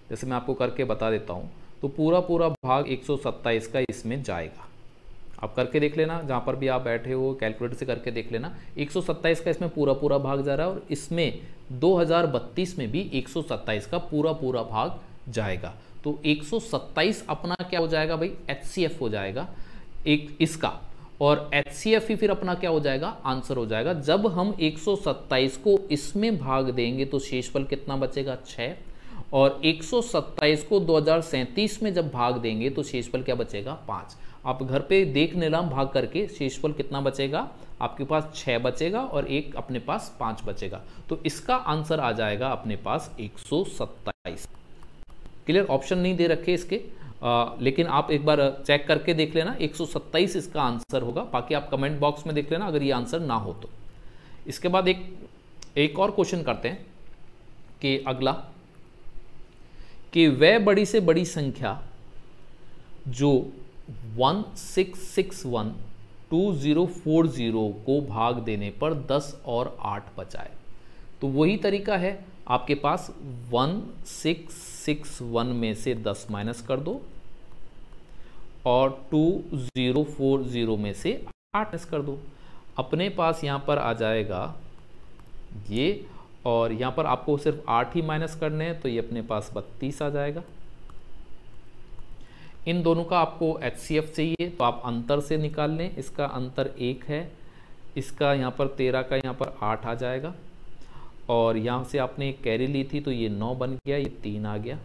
[SPEAKER 1] जैसे मैं आपको करके बता देता हूँ, तो पूरा पूरा भाग 127 का इसमें जाएगा। आप करके देख लेना, जहाँ पर भी आप बैठे हो कैलकुलेटर से करके देख लेना। 127 का इसमें पूरा पूरा भाग जा रहा है, और इसमें 2032 में भी 127 का पूरा पूरा भाग जाएगा। तो 127 अपना क्या हो जाएगा भाई, HCF हो जाएगा एक इसका, और HCF ही फिर अपना क्या हो जाएगा, आंसर हो जाएगा। जब हम 127 को इसमें भाग देंगे तो शेषफल कितना बचेगा, 6, और 127 को 2037 में जब भाग देंगे तो शेषफल क्या बचेगा, 5। आप घर पे देख लेना भाग करके, शेषफल कितना बचेगा आपके पास, 6 बचेगा और एक अपने पास 5 बचेगा। तो इसका आंसर आ जाएगा अपने पास 127। क्लियर, ऑप्शन नहीं दे रखे इसके, लेकिन आप एक बार चेक करके देख लेना, 127 इसका आंसर होगा। बाकी आप कमेंट बॉक्स में देख लेना अगर ये आंसर ना हो तो। इसके बाद एक और क्वेश्चन करते हैं कि अगला, कि वह बड़ी से बड़ी संख्या जो 1661 2040 को भाग देने पर 10 और 8 बचाए। तो वही तरीका है आपके पास, 1661 2661 में से 10 माइनस कर दो और 2040 में से 8 माइनस कर दो। अपने पास यहाँ पर आ जाएगा ये, और यहाँ पर आपको सिर्फ 8 ही माइनस करने हैं, तो ये अपने पास 32 आ जाएगा। इन दोनों का आपको HCF चाहिए, तो आप अंतर से निकाल लें। इसका अंतर 1 है, इसका यहाँ पर 13 का यहाँ पर 8 आ जाएगा, और यहाँ से आपने कैरी ली थी तो ये 9 बन गया, ये 3 आ गया।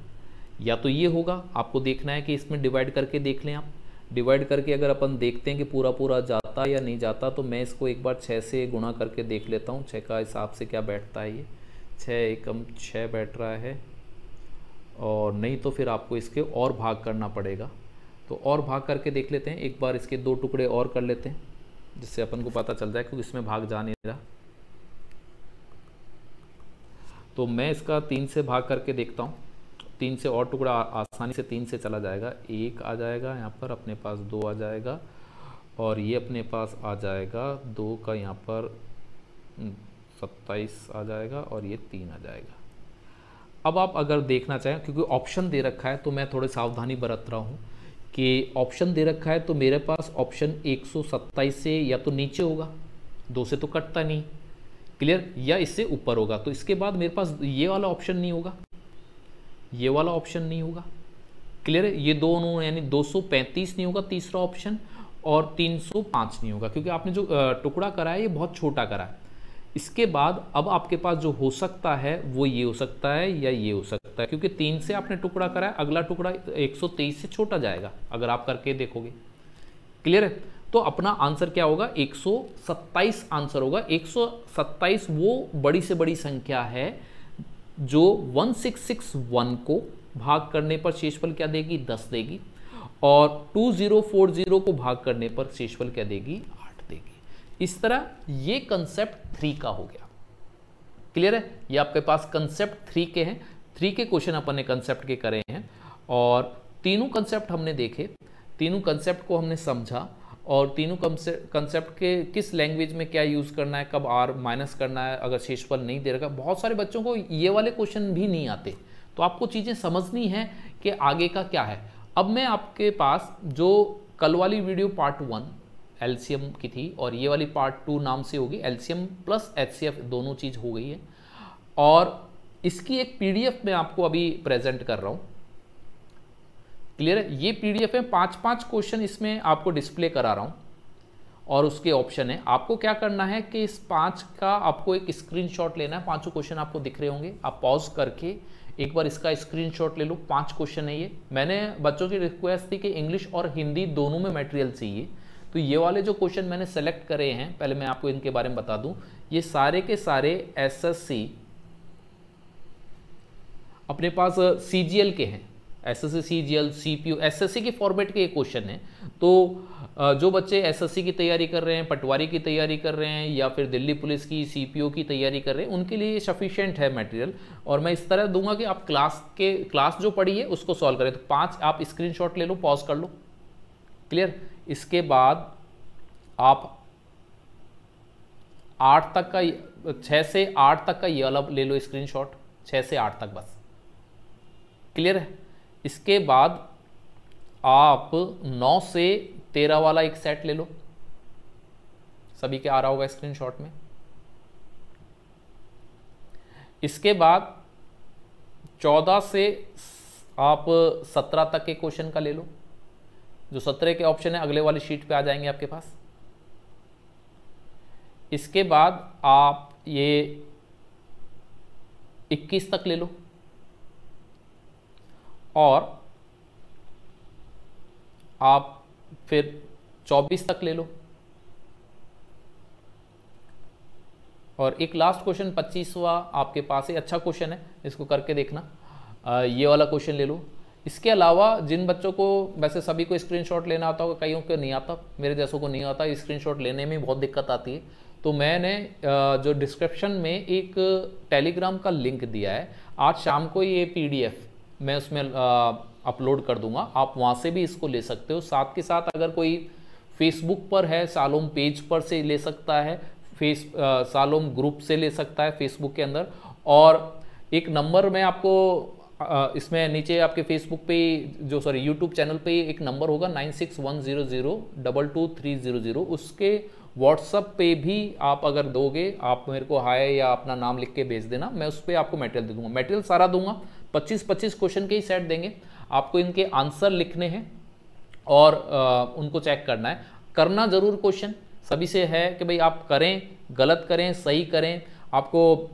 [SPEAKER 1] या तो ये होगा, आपको देखना है कि इसमें डिवाइड करके देख लें आप। डिवाइड करके अगर अपन देखते हैं कि पूरा पूरा जाता या नहीं जाता, तो मैं इसको एक बार 6 से गुणा करके देख लेता हूँ। 6 का हिसाब से क्या बैठता है, ये 6 एकम 6 बैठ रहा है, और नहीं तो फिर आपको इसके और भाग करना पड़ेगा। तो और भाग करके देख लेते हैं, एक बार इसके 2 टुकड़े और कर लेते हैं, जिससे अपन को पता चल जाए, क्योंकि इसमें भाग जा नहीं रहा। तो मैं इसका 3 से भाग करके देखता हूँ। 3 से और टुकड़ा आसानी से 3 से चला जाएगा, 1 आ जाएगा, यहाँ पर अपने पास 2 आ जाएगा, और ये अपने पास आ जाएगा 2 का यहाँ पर 27 आ जाएगा, और ये 3 आ जाएगा। अब आप अगर देखना चाहें, क्योंकि ऑप्शन दे रखा है तो मैं थोड़ी सावधानी बरत रहा हूँ कि ऑप्शन दे रखा है, तो मेरे पास ऑप्शन 127 से या तो नीचे होगा, 2 से तो कटता नहीं, क्लियर, या इससे ऊपर होगा। तो इसके बाद मेरे पास ये वाला ऑप्शन नहीं होगा, ये वाला ऑप्शन नहीं होगा, क्लियर है। ये दोनों यानी 235 नहीं होगा तीसरा ऑप्शन, और 305 नहीं होगा, क्योंकि आपने जो टुकड़ा करा है ये बहुत छोटा करा है। इसके बाद अब आपके पास जो हो सकता है वो ये हो सकता है या ये हो सकता है, क्योंकि 3 से आपने टुकड़ा करा है, अगला टुकड़ा 123 से छोटा जाएगा अगर आप करके देखोगे, क्लियर है। तो अपना आंसर क्या होगा, 127 आंसर होगा। 127 वो बड़ी से बड़ी संख्या है जो 1661 को भाग करने पर शेषफल क्या देगी, 10 देगी, और 2040 को भाग करने पर शेषफल क्या देगी, 8 देगी। इस तरह ये कंसेप्ट 3 का हो गया, क्लियर है। ये आपके पास कंसेप्ट 3 के हैं। 3 के क्वेश्चन अपन ने कंसेप्ट के करे हैं, और तीनों कंसेप्ट हमने देखे, तीनों कंसेप्ट को हमने समझा, और तीनों कंसेप्ट के किस लैंग्वेज में क्या यूज़ करना है, कब आर माइनस करना है अगर शेषफल नहीं दे रखा। बहुत सारे बच्चों को ये वाले क्वेश्चन भी नहीं आते, तो आपको चीज़ें समझनी है कि आगे का क्या है। अब मैं आपके पास जो कल वाली वीडियो पार्ट 1 एलसीएम की थी, और ये वाली पार्ट 2 नाम से होगी, एलसीएम प्लस एचसीएफ दोनों चीज़ हो गई है, और इसकी एक पीडीएफ मैं आपको अभी प्रेजेंट कर रहा हूँ, क्लियर है। ये पीडीएफ है, 5-5 क्वेश्चन इसमें आपको डिस्प्ले करा रहा हूँ, और उसके ऑप्शन है। आपको क्या करना है कि इस 5 का आपको एक स्क्रीनशॉट लेना है। 5 क्वेश्चन आपको दिख रहे होंगे, आप पॉज करके एक बार इसका स्क्रीनशॉट ले लो। 5 क्वेश्चन है ये। मैंने बच्चों की रिक्वेस्ट थी कि इंग्लिश और हिंदी दोनों में मटेरियल चाहिए, तो ये वाले जो क्वेश्चन मैंने सेलेक्ट करे हैं, पहले मैं आपको इनके बारे में बता दूं, ये सारे के सारे एसएससी अपने पास सीजीएल के हैं। एसएससी, सीजीएल, सीपीयू, एसएससी के फॉर्मेट के क्वेश्चन हैं। तो जो बच्चे एसएससी की तैयारी कर रहे हैं, पटवारी की तैयारी कर रहे हैं, या फिर दिल्ली पुलिस की सीपीओ की तैयारी कर रहे हैं, उनके लिए सफिशिएंट है मटेरियल। और मैं इस तरह दूंगा कि आप क्लास जो पढ़ी है उसको सॉल्व करें। तो 5 आप स्क्रीनशॉट ले लो, पॉज कर लो, क्लियर। इसके बाद आप 8 तक का, 6 से 8 तक का ये वाला ले लो स्क्रीनशॉट, 6 से 8 तक बस, क्लियर है। इसके बाद आप 9 से 13 वाला एक सेट ले लो, सभी के आ रहा होगा स्क्रीनशॉट में। इसके बाद 14 से आप 17 तक के क्वेश्चन का ले लो, जो 17 के ऑप्शन है अगले वाली शीट पे आ जाएंगे आपके पास। इसके बाद आप ये 21 तक ले लो, और आप फिर 24 तक ले लो, और एक लास्ट क्वेश्चन 25वां आपके पास है। अच्छा क्वेश्चन है, इसको करके देखना। ये वाला क्वेश्चन ले लो। इसके अलावा जिन बच्चों को, वैसे सभी को स्क्रीनशॉट लेना आता होगा, कईयों को नहीं आता, मेरे जैसों को नहीं आता, स्क्रीनशॉट लेने में बहुत दिक्कत आती है, तो मैंने जो डिस्क्रिप्शन में एक टेलीग्राम का लिंक दिया है, आज शाम को ये पीडीएफ मैं उसमें अपलोड कर दूंगा, आप वहाँ से भी इसको ले सकते हो। साथ के साथ अगर कोई फेसबुक पर है, सालोम पेज पर से ले सकता है, सालोम ग्रुप से ले सकता है फेसबुक के अंदर। और एक नंबर मैं आपको इसमें नीचे आपके फेसबुक पे जो सॉरी यूट्यूब चैनल पे एक नंबर होगा 9610022300, उसके व्हाट्सअप पे भी आप अगर दोगे, आप मेरे को हाय या अपना नाम लिख के भेज देना, मैं उस पर आपको मटेरियल दे दूंगा। मटेरियल सारा दूंगा, 25-25 क्वेश्चन के ही सेट देंगे, आपको इनके आंसर लिखने हैं और उनको चेक करना है। करना जरूर क्वेश्चन सभी से है कि भाई आप करें, गलत करें, सही करें, आपको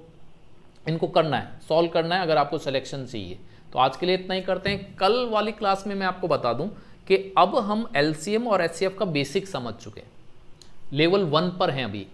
[SPEAKER 1] इनको करना है, सॉल्व करना है अगर आपको सिलेक्शन चाहिए। तो आज के लिए इतना ही करते हैं। कल वाली क्लास में मैं आपको बता दूं कि अब हम एलसीएम और एचसीएफ का बेसिक समझ चुके हैं, लेवल 1 पर हैं अभी,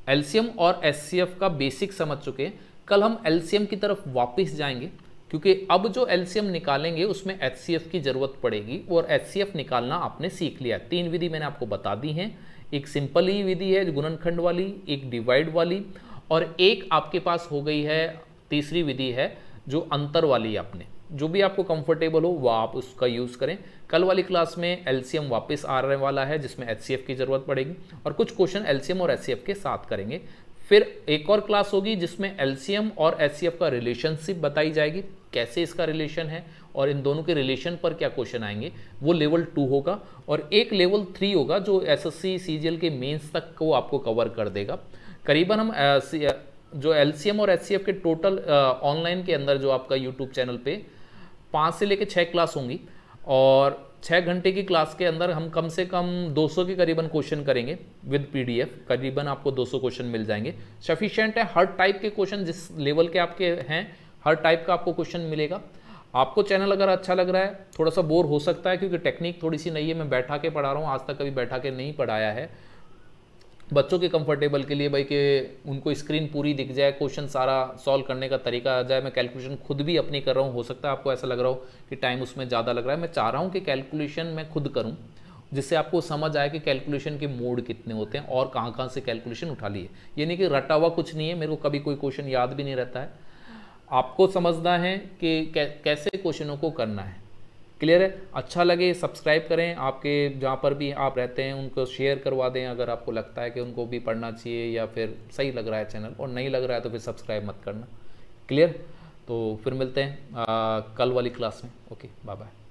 [SPEAKER 1] एलसीएम और एचसीएफ का बेसिक समझ चुके हैं। कल हम एलसीएम की तरफ वापस जाएंगे, क्योंकि अब जो एलसीएम निकालेंगे उसमें एचसीएफ की जरूरत पड़ेगी, और एचसीएफ निकालना आपने सीख लिया। 3 विधि मैंने आपको बता दी हैं, एक सिंपल ही विधि है गुणनखंड वाली, एक डिवाइड वाली, और एक आपके पास हो गई है तीसरी विधि है जो अंतर वाली। आपने जो भी आपको कंफर्टेबल हो वह आप उसका यूज़ करें। कल वाली क्लास में एलसीएम वापस आने वाला है जिसमें एचसीएफ की ज़रूरत पड़ेगी, और कुछ क्वेश्चन एलसीएम और एचसीएफ के साथ करेंगे। फिर एक और क्लास होगी जिसमें एलसीएम और एचसीएफ का रिलेशनशिप बताई जाएगी, कैसे इसका रिलेशन है और इन दोनों के रिलेशन पर क्या क्वेश्चन आएंगे, वो लेवल 2 होगा। और एक लेवल 3 होगा जो एसएससी सीजीएल के मेंस तक को आपको कवर कर देगा। करीबन हम जो एलसीएम और एचसीएफ के टोटल ऑनलाइन के अंदर जो आपका यूट्यूब चैनल पे 5 से लेकर 6 क्लास होंगी, और 6 घंटे की क्लास के अंदर हम कम से कम 200 के करीबन क्वेश्चन करेंगे विद पीडीएफ। करीबन आपको 200 क्वेश्चन मिल जाएंगे, सफिशिएंट है। हर टाइप के क्वेश्चन जिस लेवल के आपके हैं, हर टाइप का आपको क्वेश्चन मिलेगा। आपको चैनल अगर अच्छा लग रहा है, थोड़ा सा बोर हो सकता है क्योंकि टेक्निक थोड़ी सी नई है, मैं बैठा के पढ़ा रहा हूँ, आज तक कभी बैठा के नहीं पढ़ाया है। बच्चों के कंफर्टेबल के लिए भाई कि उनको स्क्रीन पूरी दिख जाए, क्वेश्चन सारा सॉल्व करने का तरीका आ जाए। मैं कैलकुलेशन खुद भी अपनी कर रहा हूँ, हो सकता है आपको ऐसा लग रहा हो कि टाइम उसमें ज़्यादा लग रहा है। मैं चाह रहा हूँ कि कैलकुलेशन मैं खुद करूँ, जिससे आपको समझ आए कि कैलकुलेशन के मोड कितने होते हैं और कहाँ कहाँ से कैलकुलेशन उठा लिए। ये नहीं कि रटा हुआ कुछ नहीं है, मेरे को कभी कोई क्वेश्चन याद भी नहीं रहता है। आपको समझना है कि कैसे क्वेश्चनों को करना है। क्लियर है? अच्छा लगे सब्सक्राइब करें, आपके जहाँ पर भी आप रहते हैं उनको शेयर करवा दें अगर आपको लगता है कि उनको भी पढ़ना चाहिए या फिर सही लग रहा है चैनल, और नहीं लग रहा है तो फिर सब्सक्राइब मत करना। क्लियर? तो फिर मिलते हैं कल वाली क्लास में। Okay, bye bye.